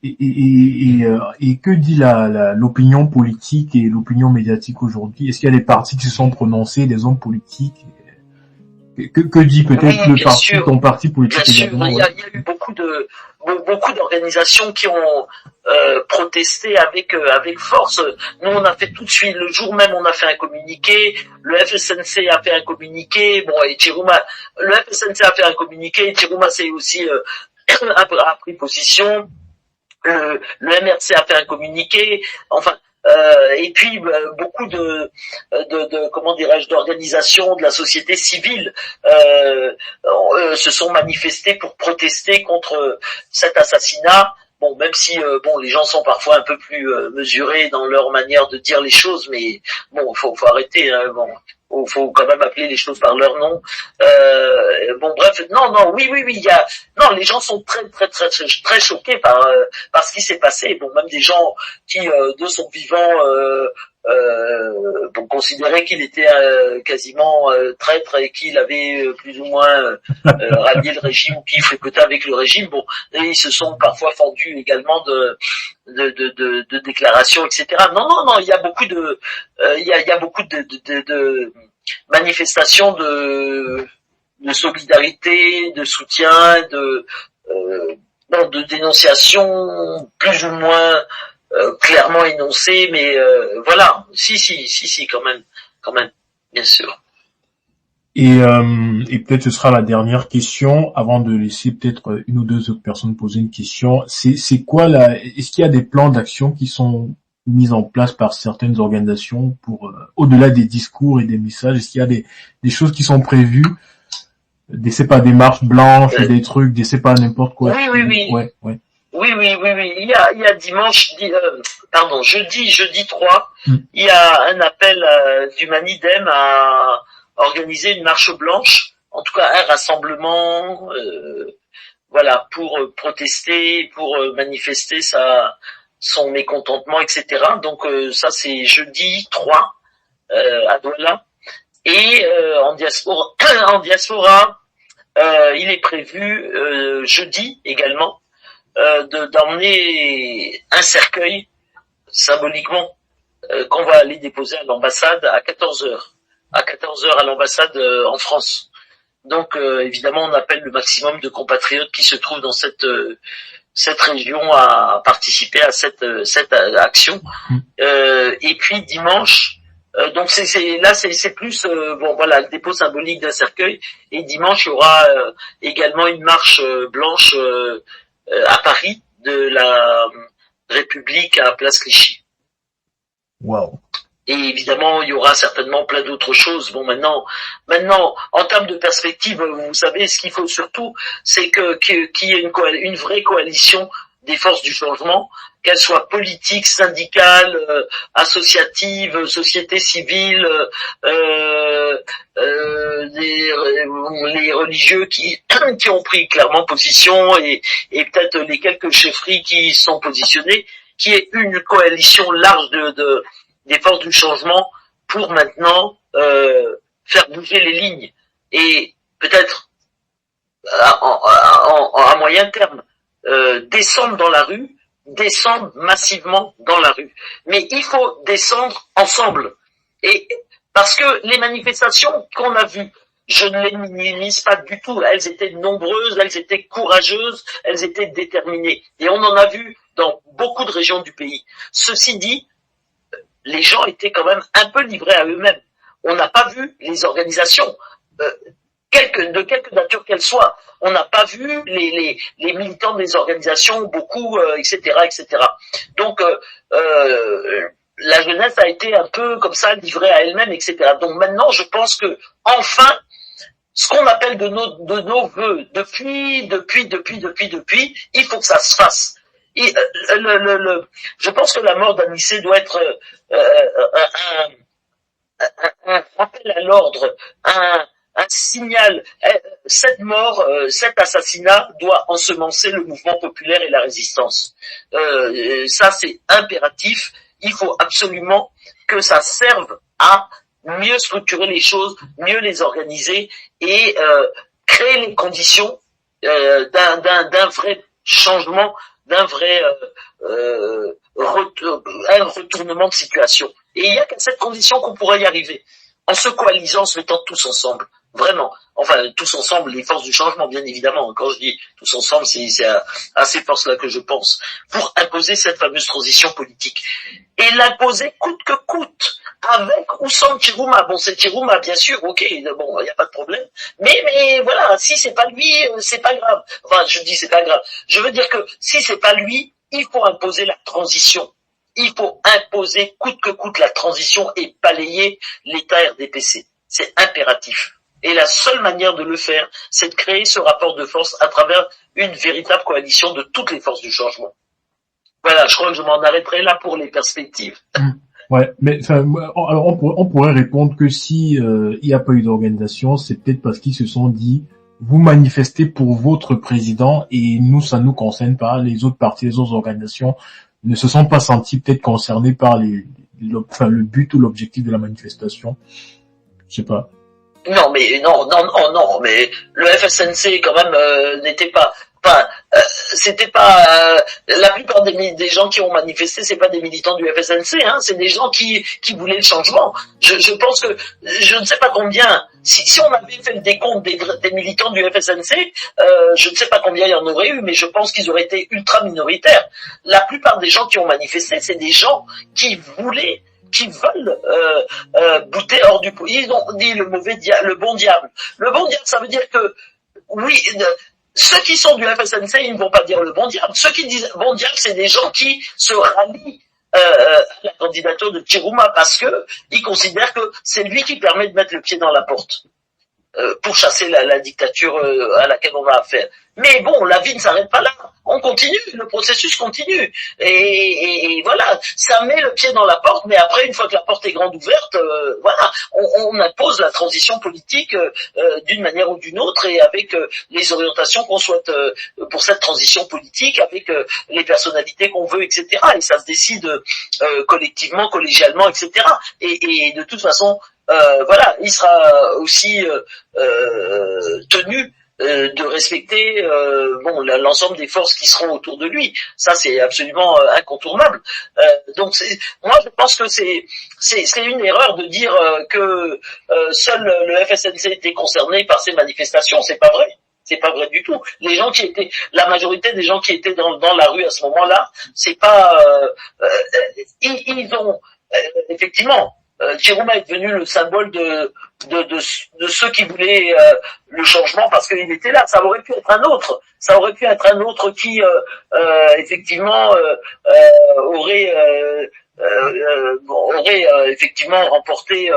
Et que dit l'opinion politique et l'opinion médiatique aujourd'hui? Est-ce qu'il y a des partis qui se sont prononcés, des hommes politiques? Que dit peut-être ton parti politique également? Il y a eu beaucoup d'organisations qui ont protesté avec force. Nous, on a fait tout de suite, le jour même, on a fait un communiqué. Le FSNC a fait un communiqué. Bon, et le FSNC a fait un communiqué. Et Chiruma s'est aussi a pris position. Le MRC a fait un communiqué. Enfin. Et puis beaucoup de comment dirais-je d'organisations de la société civile se sont manifestées pour protester contre cet assassinat. Bon, même si les gens sont parfois un peu plus mesurés dans leur manière de dire les choses, mais bon, faut arrêter. Hein, bon, faut quand même appeler les choses par leur nom. Bref, les gens sont très choqués par ce qui s'est passé. Bon, même des gens qui de son vivant considéraient qu'il était quasiment traître et qu'il avait plus ou moins rallié le régime ou qu'il fricotait avec le régime. Bon, et ils se sont parfois fendus également de déclarations, etc. Non, il y a beaucoup de manifestations de solidarité, de soutien, de dénonciation plus ou moins clairement énoncée, mais voilà, si, quand même, bien sûr. Et peut-être ce sera la dernière question avant de laisser peut-être une ou deux autres personnes poser une question. C'est quoi est-ce qu'il y a des plans d'action qui sont mis en place par certaines organisations pour au-delà des discours et des messages? Est-ce qu'il y a des choses qui sont prévues? Des marches blanches, des trucs, n'importe quoi. Oui. Ouais. Oui. Il y a jeudi 3, il y a un appel du Manidem à organiser une marche blanche, en tout cas un rassemblement, pour protester, pour manifester son mécontentement, etc. Donc ça c'est jeudi 3 à Douala. Et en diaspora, il est prévu jeudi également d'emmener un cercueil symboliquement qu'on va aller déposer à l'ambassade à 14h. À 14h à l'ambassade en France. Donc évidemment, on appelle le maximum de compatriotes qui se trouvent dans cette région à participer à cette action. Et puis dimanche, donc c'est plus bon voilà, le dépôt symbolique d'un cercueil. Et dimanche, il y aura également une marche blanche à Paris de la République à Place Clichy. Wow. Et évidemment, il y aura certainement plein d'autres choses. Bon, maintenant, en termes de perspective, vous savez, ce qu'il faut surtout, c'est qu'il y ait une vraie coalition des forces du changement, qu'elles soient politiques, syndicales, associatives, société civile, les religieux qui ont pris clairement position et peut-être les quelques chefferies qui sont positionnées, qui est une coalition large des forces du changement pour maintenant faire bouger les lignes et peut-être à moyen terme descendre dans la rue, descendre massivement dans la rue. Mais il faut descendre ensemble. Et parce que les manifestations qu'on a vues, je ne les minimise pas du tout. Elles étaient nombreuses, elles étaient courageuses, elles étaient déterminées. Et on en a vu dans beaucoup de régions du pays. Ceci dit, les gens étaient quand même un peu livrés à eux-mêmes. On n'a pas vu les organisations, de quelque nature qu'elles soient. On n'a pas vu les militants des organisations, beaucoup, etc., etc. Donc, la jeunesse a été un peu comme ça livrée à elle-même, etc. Donc maintenant, je pense que enfin, ce qu'on appelle de nos vœux depuis, il faut que ça se fasse. Et, je pense que la mort d'Anissé doit être un rappel à l'ordre, un signal. Cette mort, cet assassinat doit ensemencer le mouvement populaire et la résistance. Ça, c'est impératif. Il faut absolument que ça serve à mieux structurer les choses, mieux les organiser et créer les conditions d'un vrai changement, d'un vrai un retournement de situation. Et il n'y a qu'à cette condition qu'on pourrait y arriver, en se coalisant, en se mettant tous ensemble, vraiment. Enfin, tous ensemble, les forces du changement, bien évidemment. Quand je dis tous ensemble, c'est à ces forces-là que je pense, pour imposer cette fameuse transition politique. Et l'imposer coûte que coûte, avec ou sans Chiruma. Bon, c'est Chiruma, bien sûr, ok, bon, il n'y a pas de problème. Mais voilà, si c'est pas lui, c'est pas grave. Enfin, je dis c'est pas grave. Je veux dire que si c'est pas lui, il faut imposer la transition. Il faut imposer coûte que coûte la transition et balayer l'État RDPC. C'est impératif. Et la seule manière de le faire, c'est de créer ce rapport de force à travers une véritable coalition de toutes les forces du changement. Voilà, je crois que je m'en arrêterai là pour les perspectives. Ouais, mais alors on pourrait répondre que si il n'y a pas eu d'organisation, c'est peut-être parce qu'ils se sont dit vous manifestez pour votre président et nous ça nous concerne pas, les autres partis, les autres organisations ne se sont pas sentis peut-être concernés par le but ou l'objectif de la manifestation. Je sais pas. Non, mais mais le FSNC quand même n'était pas. Enfin, c'était pas la plupart des gens qui ont manifesté, c'est pas des militants du FSNC, hein, c'est des gens qui voulaient le changement. Je pense que je ne sais pas combien. Si on avait fait le décompte des militants du FSNC, je ne sais pas combien il y en aurait eu, mais je pense qu'ils auraient été ultra minoritaires. La plupart des gens qui ont manifesté, c'est des gens qui veulent bouter hors du pot. Ils ont dit le bon diable. Le bon diable, ça veut dire que oui. Ceux qui sont du FSNC, ils ne vont pas dire le bon diable. Ceux qui disent bon diable, c'est des gens qui se rallient à la candidature de Chiruma parce que ils considèrent que c'est lui qui permet de mettre le pied dans la porte pour chasser la dictature à laquelle on a affaire. Mais bon, la vie ne s'arrête pas là. On continue, le processus continue. Et voilà, ça met le pied dans la porte, mais après, une fois que la porte est grande ouverte, voilà, on impose la transition politique d'une manière ou d'une autre et avec les orientations qu'on souhaite pour cette transition politique, avec les personnalités qu'on veut, etc. Et ça se décide collectivement, collégialement, etc. Et de toute façon, voilà, il sera aussi tenu de respecter l'ensemble des forces qui seront autour de lui. Ça, c'est absolument incontournable. Donc, moi, je pense que c'est une erreur de dire que seul le FSNC était concerné par ces manifestations. C'est pas vrai. C'est pas vrai du tout. La majorité des gens qui étaient dans la rue à ce moment-là, c'est pas, ils ont effectivement. Chiroma est devenu le symbole de ceux qui voulaient le changement parce qu'il était là. Ça aurait pu être un autre. Ça aurait pu être un autre qui effectivement aurait effectivement remporté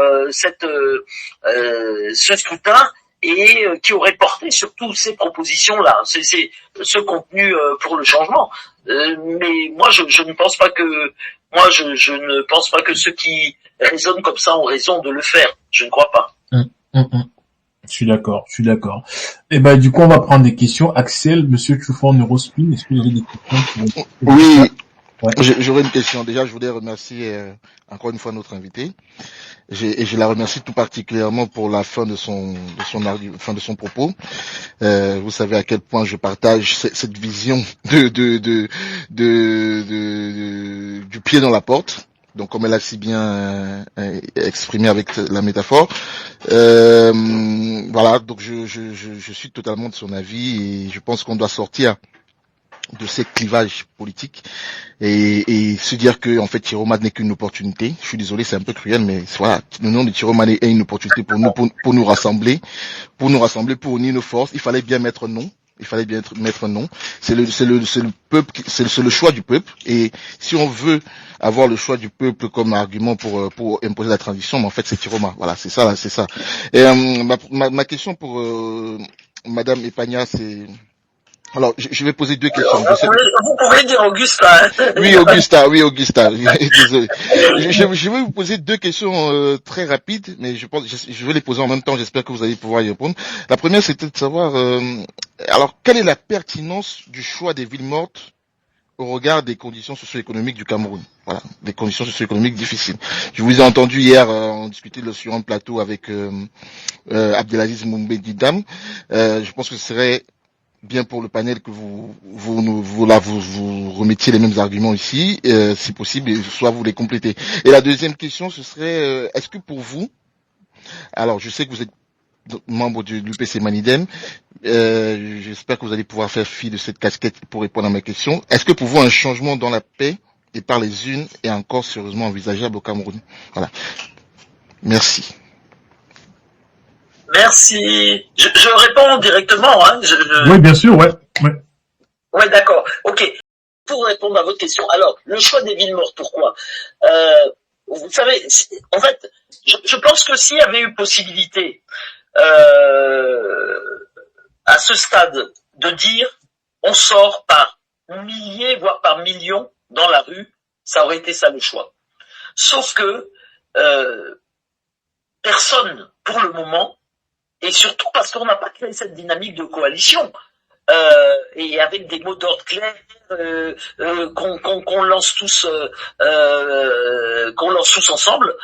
ce scrutin et qui aurait porté surtout ces propositions-là, ce contenu pour le changement. Mais moi, je ne pense pas que je ne pense pas que ceux qui raisonnent comme ça ont raison de le faire. Je ne crois pas. Je suis d'accord. Et ben, du coup, on va prendre des questions. Axel, Monsieur Choufan Neurospin, est-ce que vous avez des questions Oui. Ouais. J'aurais une question. Déjà, je voudrais remercier encore une fois notre invité. Et je la remercie tout particulièrement pour la fin de son propos. Vous savez à quel point je partage cette vision du pied dans la porte. Donc, comme elle a si bien exprimé avec la métaphore, voilà. Donc, je suis totalement de son avis et je pense qu'on doit sortir de ces clivages politiques et se dire que en fait Chiroma n'est qu'une opportunité. Je suis désolé, c'est un peu cruel, mais voilà, le nom de Chiroma est une opportunité pour nous rassembler, pour unir nos forces. Il fallait bien mettre non. C'est le peuple, c'est le choix du peuple. Et si on veut avoir le choix du peuple comme argument pour imposer la transition, mais en fait c'est Chiroma. Voilà, c'est ça. Et ma question pour Madame Epagna, c'est alors, je vais poser deux questions. Vous pouvez dire Augustin. Oui, Augustin. Désolé. Je vais vous poser deux questions très rapides, mais je vais les poser en même temps. J'espère que vous allez pouvoir y répondre. La première, c'était de savoir, alors, quelle est la pertinence du choix des villes mortes au regard des conditions socio-économiques du Cameroun? Voilà, des conditions socio-économiques difficiles. Je vous ai entendu hier, on discutait sur un plateau avec Abdelaziz Moumbé Didam. Je pense que ce serait bien pour le panel que vous remettiez les mêmes arguments ici, si possible, soit vous les complétez. Et la deuxième question, ce serait, est-ce que pour vous, alors je sais que vous êtes membre du PC Manidem, j'espère que vous allez pouvoir faire fi de cette casquette pour répondre à ma question. Est-ce que pour vous un changement dans la paix et par les unes est encore sérieusement envisageable au Cameroun? Voilà. Merci. Merci. Je réponds directement. Hein. Oui, bien sûr, ouais. Ouais, d'accord. Ok. Pour répondre à votre question, alors, le choix des villes mortes, pourquoi vous savez, en fait, je pense que s'il y avait eu possibilité à ce stade de dire on sort par milliers, voire par millions dans la rue, ça aurait été ça le choix. Sauf que personne, pour le moment, et surtout parce qu'on n'a pas créé cette dynamique de coalition, et avec des mots d'ordre clairs qu'on lance tous ensemble,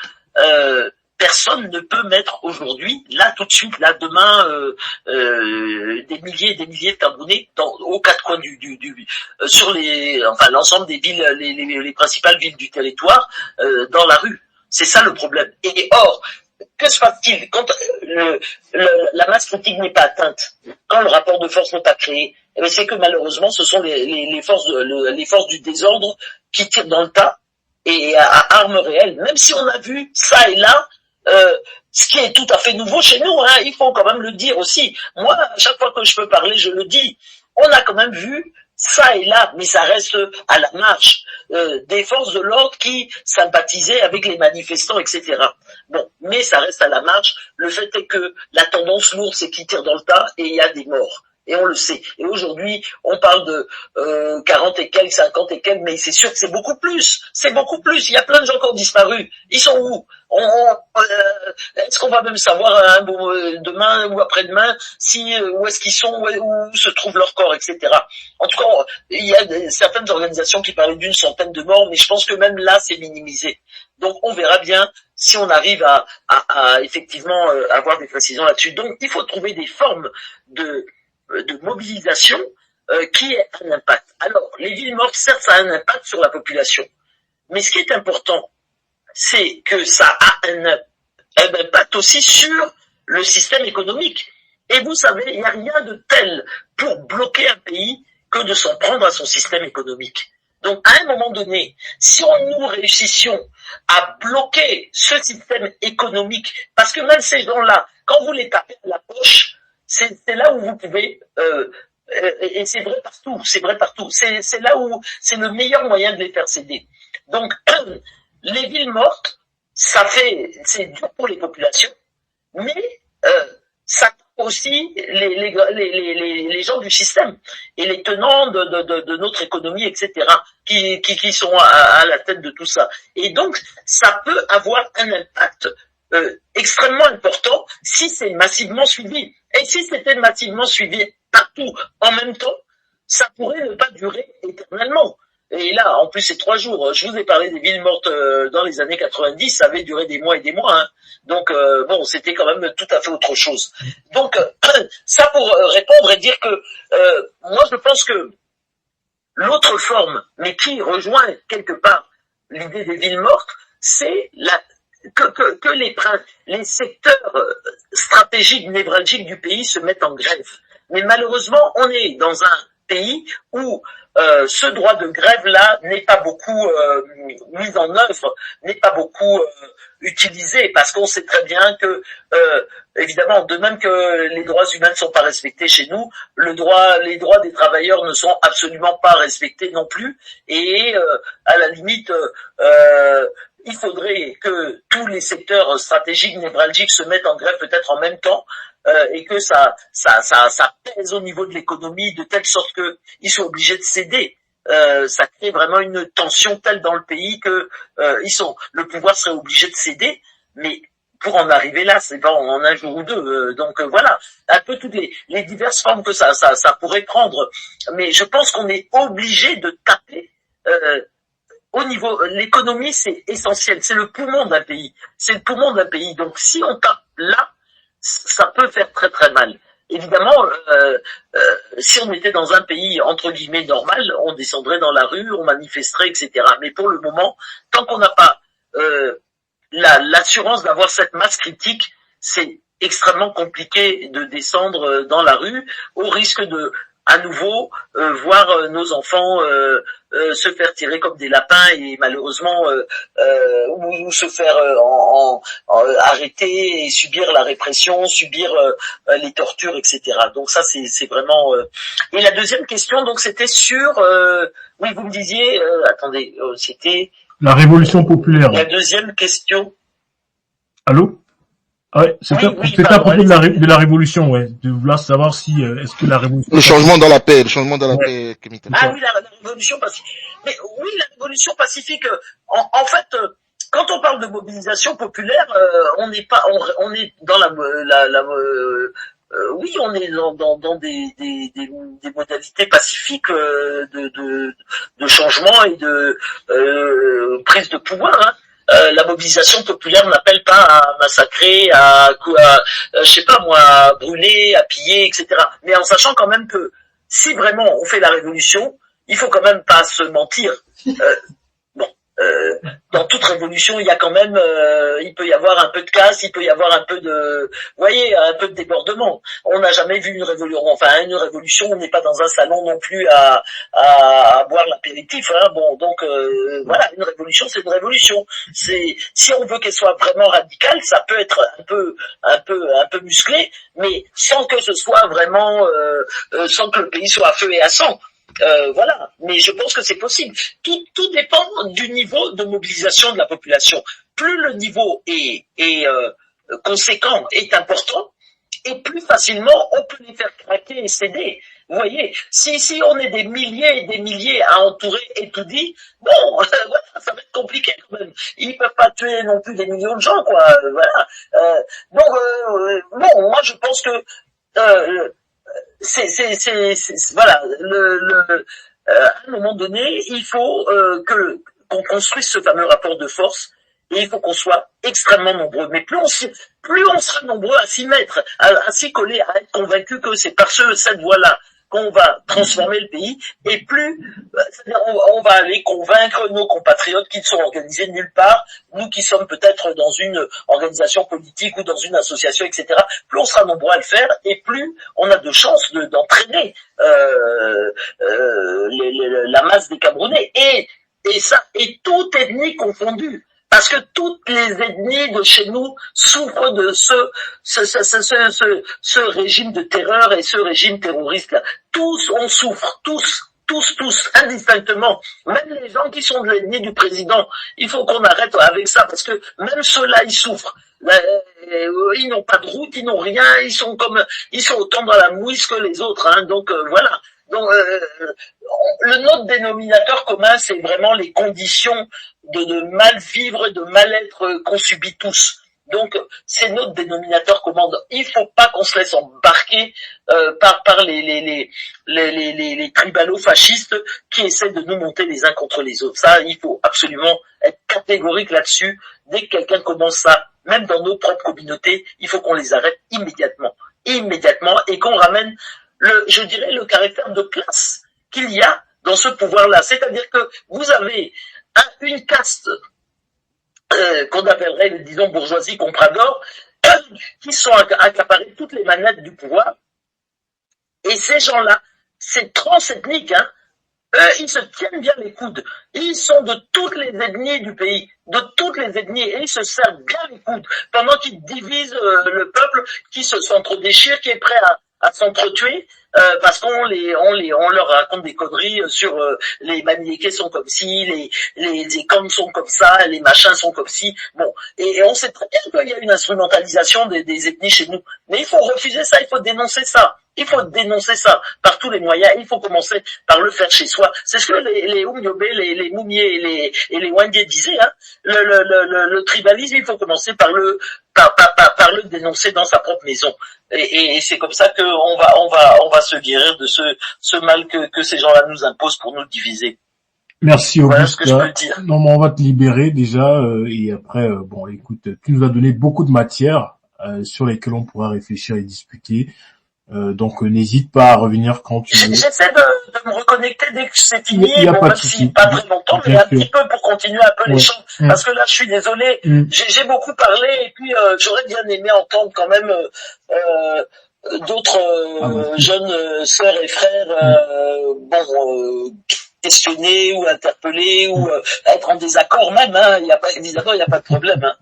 personne ne peut mettre aujourd'hui, là tout de suite, là demain, des milliers et des milliers de Camerounais aux quatre coins sur l'ensemble des villes, les principales villes du territoire, dans la rue. C'est ça le problème. Et or, que se passe-t-il quand la masse critique n'est pas atteinte, quand le rapport de force n'est pas créé? C'est que malheureusement, ce sont les forces du désordre qui tirent dans le tas et à armes réelles. Même si on a vu ça et là, ce qui est tout à fait nouveau chez nous, hein, il faut quand même le dire aussi. Moi, à chaque fois que je peux parler, je le dis. On a quand même vu ça et là, mais ça reste à la marge, des forces de l'ordre qui sympathisaient avec les manifestants, etc. Bon, mais ça reste à la marge. Le fait est que la tendance lourde, c'est qu'ils tirent dans le tas et il y a des morts. Et on le sait. Et aujourd'hui, on parle de 40 et quelques, 50 et quelques, mais c'est sûr que c'est beaucoup plus. C'est beaucoup plus. Il y a plein de gens qui ont disparu. Ils sont où? Est-ce qu'on va même savoir demain ou après-demain où est-ce qu'ils sont, où se trouve leur corps, etc. En tout cas, il y a certaines organisations qui parlaient d'une centaine de morts, mais je pense que même là, c'est minimisé. Donc, on verra bien si on arrive à effectivement avoir des précisions là-dessus. Donc, il faut trouver des formes de mobilisation qui a un impact. Alors, les villes mortes, certes, ça a un impact sur la population. Mais ce qui est important, c'est que ça a un impact aussi sur le système économique. Et vous savez, il n'y a rien de tel pour bloquer un pays que de s'en prendre à son système économique. Donc, à un moment donné, si nous réussissions à bloquer ce système économique, parce que même ces gens-là, quand vous les tapez à la poche, c'est là où vous pouvez, et c'est vrai partout, c'est là où c'est le meilleur moyen de les faire céder. Donc, les villes mortes, c'est dur pour les populations, mais ça aussi les gens du système et les tenants de notre économie, etc., qui sont à la tête de tout ça. Et donc, ça peut avoir un impact extrêmement important si c'est massivement suivi. Et si c'était massivement suivi partout en même temps, ça pourrait ne pas durer éternellement. Et là, en plus, c'est 3 jours. Je vous ai parlé des villes mortes dans les années 90, ça avait duré des mois et des mois. Hein. Donc, bon, c'était quand même tout à fait autre chose. Donc, ça pour répondre et dire que moi, je pense que l'autre forme, mais qui rejoint quelque part l'idée des villes mortes, c'est que les secteurs stratégiques, névralgiques du pays se mettent en grève. Mais malheureusement, on est dans un pays où ce droit de grève-là n'est pas beaucoup mis en œuvre, n'est pas beaucoup utilisé, parce qu'on sait très bien que, évidemment, de même que les droits humains ne sont pas respectés chez nous, les droits des travailleurs ne sont absolument pas respectés non plus, et à la limite, il faudrait que tous les secteurs stratégiques, névralgiques se mettent en grève peut-être en même temps, et que ça pèse au niveau de l'économie de telle sorte que ils sont obligés de céder. Ça crée vraiment une tension telle dans le pays que le pouvoir serait obligé de céder, mais pour en arriver là, c'est pas en un jour ou deux. Donc voilà, un peu toutes les diverses formes que ça pourrait prendre. Mais je pense qu'on est obligé de taper au niveau l'économie, c'est essentiel, c'est le poumon d'un pays. C'est le poumon d'un pays. Donc si on tape là, ça peut faire très très mal. Évidemment, si on était dans un pays entre guillemets normal, on descendrait dans la rue, on manifesterait, etc. Mais pour le moment, tant qu'on n'a pas l'assurance d'avoir cette masse critique, c'est extrêmement compliqué de descendre dans la rue, au risque de, à nouveau, voir nos enfants se faire tirer comme des lapins et malheureusement ou se faire arrêter et subir la répression, subir les tortures, etc. Donc ça c'est vraiment. Et la deuxième question, donc c'était sur. Oui, vous me disiez. Attendez, c'était. La révolution populaire. La deuxième question. Allô? Ouais, c'était à propos de la révolution, ouais. De vouloir savoir si est-ce que la révolution. Le changement dans la paix, paix. Ah oui, la révolution pacifique. Mais oui, la révolution pacifique. En fait, quand on parle de mobilisation populaire, on est dans oui, on est dans des modalités pacifiques de changement et de prise de pouvoir. Hein. La mobilisation populaire n'appelle pas à massacrer, je sais pas moi, à brûler, à piller, etc. Mais en sachant quand même que si vraiment on fait la révolution, il faut quand même pas se mentir. Dans toute révolution, il y a quand même, il peut y avoir un peu de casse, il peut y avoir un peu de, vous voyez, un peu de débordement. On n'a jamais vu une révolution. Enfin, une révolution, on n'est pas dans un salon non plus à boire l'apéritif. Hein. Bon, donc voilà, une révolution, c'est une révolution. Si on veut qu'elle soit vraiment radicale, ça peut être un peu musclé, mais sans que ce soit vraiment, sans que le pays soit à feu et à sang. Voilà, mais je pense que c'est possible. Tout dépend du niveau de mobilisation de la population. Plus le niveau est conséquent, est important, et plus facilement on peut les faire craquer et céder. Vous voyez, si on est des milliers et des milliers à entourer et tout dit, bon, voilà, ça va être compliqué quand même. Ils peuvent pas tuer non plus des millions de gens, quoi. Voilà. Donc, bon, moi je pense que voilà, à un moment donné, il faut qu'on construise ce fameux rapport de force et il faut qu'on soit extrêmement nombreux. Mais plus on sera nombreux à s'y mettre, à s'y coller, à être convaincus que c'est par cette voie-là qu'on va transformer le pays, et plus c'est-à-dire on va aller convaincre nos compatriotes qui ne sont organisés nulle part, nous qui sommes peut-être dans une organisation politique ou dans une association, etc. Plus on sera nombreux à le faire, et plus on a de chances d'entraîner la masse des Camerounais, et toute ethnie confondue. Parce que toutes les ethnies de chez nous souffrent de ce régime de terreur et ce régime terroriste-là. Tous, on souffre, tous, indistinctement. Même les gens qui sont de l'ethnie du président, il faut qu'on arrête avec ça, parce que même ceux-là, ils souffrent. Ils n'ont pas de route, ils n'ont rien, ils sont autant dans la mouise que les autres, hein. Donc voilà. Donc notre dénominateur commun, c'est vraiment les conditions de mal vivre, de mal-être qu'on subit tous. Donc c'est notre dénominateur commun. Il faut pas qu'on se laisse embarquer par les tribalos fascistes qui essaient de nous monter les uns contre les autres. Ça, il faut absolument être catégorique là-dessus. Dès que quelqu'un commence ça, même dans nos propres communautés, il faut qu'on les arrête immédiatement, et qu'on ramène je dirais le caractère de classe qu'il y a dans ce pouvoir-là. C'est-à-dire que vous avez une caste qu'on appellerait, disons, bourgeoisie comprador, qui sont accaparés toutes les manettes du pouvoir. Et ces gens-là, c'est transethnique, hein. Ils se tiennent bien les coudes. Ils sont de toutes les ethnies du pays, de toutes les ethnies, et ils se servent bien les coudes pendant qu'ils divisent le peuple, qui s'entre-déchire, qui est prêt à s'entretuer, parce qu'on leur raconte des conneries sur les Maniékais sont comme ci, les Comme sont comme ça, les machins sont comme ci. Bon, et on sait très bien qu'il y a une instrumentalisation des ethnies chez nous. Mais il faut refuser ça, il faut dénoncer ça. Il faut dénoncer ça par tous les moyens. Il faut commencer par le faire chez soi. C'est ce que les Oumyobé, les Moumiers et les Wangé disaient, hein. Le tribalisme, il faut commencer par le dénoncer dans sa propre maison. Et c'est comme ça qu'on va se guérir de ce mal que ces gens-là nous imposent pour nous diviser. Merci voilà ce que je Augustin. peux dire. Non, mais on va te libérer déjà, et après, bon, écoute, tu nous as donné beaucoup de matières sur lesquelles on pourra réfléchir et discuter. Donc n'hésite pas à revenir quand tu veux. J'essaie de me reconnecter dès que c'est fini, Il y a bon, pas de même souci. si pas très longtemps, mais un petit peu pour continuer un peu Ouais. l'échange. Parce que là, je suis désolé, j'ai beaucoup parlé, et puis j'aurais bien aimé entendre quand même d'autres jeunes sœurs et frères questionner ou interpeller ou être en désaccord même, hein. Il y a pas de problème, hein.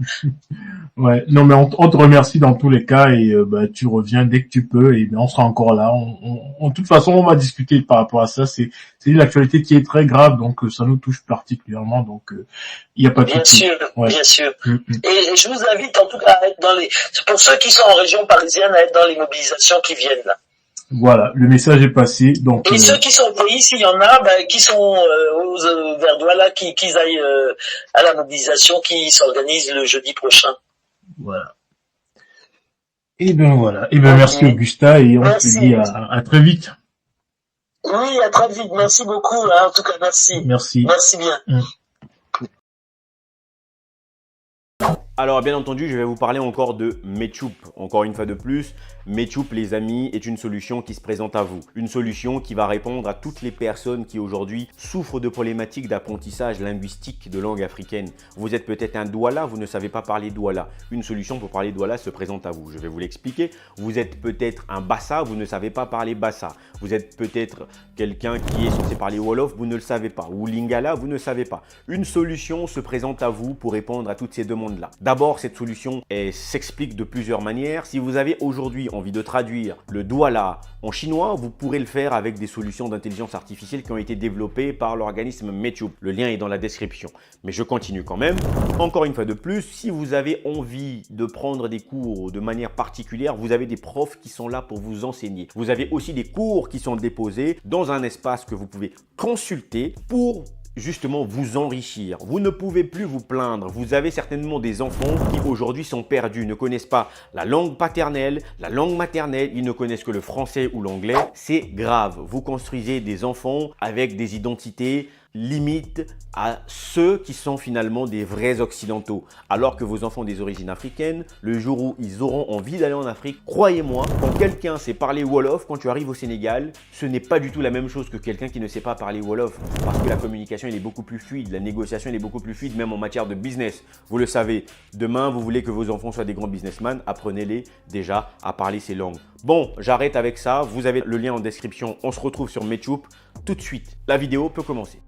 Ouais, non mais on te remercie dans tous les cas, et tu reviens dès que tu peux, et on sera encore là. De toute façon, on va discuter par rapport à ça. C'est une actualité qui est très grave, donc ça nous touche particulièrement, donc il y a pas de souci. Bien sûr. Et je vous invite en tout cas à être pour ceux qui sont en région parisienne, à être dans les mobilisations qui viennent là. Voilà, le message est passé. Donc et ceux qui sont au pays, s'il y en a, qui sont vers Douala, qu'ils aillent à la mobilisation qui s'organise le jeudi prochain. Voilà. Et ben voilà. Et ben merci Augustin, et on se dit à très vite. Oui, à très vite. Merci beaucoup. Hein. En tout cas, merci. Merci. Merci bien. Alors bien entendu, je vais vous parler encore de Mechup. Encore une fois de plus, Mechup les amis est une solution qui se présente à vous. Une solution qui va répondre à toutes les personnes qui aujourd'hui souffrent de problématiques d'apprentissage linguistique de langue africaine. Vous êtes peut-être un Douala, vous ne savez pas parler Douala. Une solution pour parler Douala se présente à vous. Je vais vous l'expliquer. Vous êtes peut-être un Bassa, vous ne savez pas parler Bassa. Vous êtes peut-être quelqu'un qui est censé parler Wolof, vous ne le savez pas. Ou Lingala, vous ne savez pas. Une solution se présente à vous pour répondre à toutes ces demandes-là. D'abord, cette solution s'explique de plusieurs manières. Si vous avez aujourd'hui envie de traduire le Douala en chinois, vous pourrez le faire avec des solutions d'intelligence artificielle qui ont été développées par l'organisme Mechup. Le lien est dans la description. Mais je continue quand même. Encore une fois de plus, si vous avez envie de prendre des cours de manière particulière, vous avez des profs qui sont là pour vous enseigner. Vous avez aussi des cours qui sont déposés dans un espace que vous pouvez consulter pour justement vous enrichir. Vous ne pouvez plus vous plaindre. Vous avez certainement des enfants qui aujourd'hui sont perdus, ne connaissent pas la langue paternelle, la langue maternelle, ils ne connaissent que le français ou l'anglais. C'est grave. Vous construisez des enfants avec des identités limite à ceux qui sont finalement des vrais occidentaux. Alors que vos enfants des origines africaines, le jour où ils auront envie d'aller en Afrique, croyez-moi, quand quelqu'un sait parler Wolof, quand tu arrives au Sénégal, ce n'est pas du tout la même chose que quelqu'un qui ne sait pas parler Wolof. Parce que la communication, elle est beaucoup plus fluide, la négociation, elle est beaucoup plus fluide, même en matière de business. Vous le savez, demain, vous voulez que vos enfants soient des grands businessmen, apprenez-les déjà à parler ces langues. Bon, j'arrête avec ça. Vous avez le lien en description. On se retrouve sur Mechup tout de suite. La vidéo peut commencer.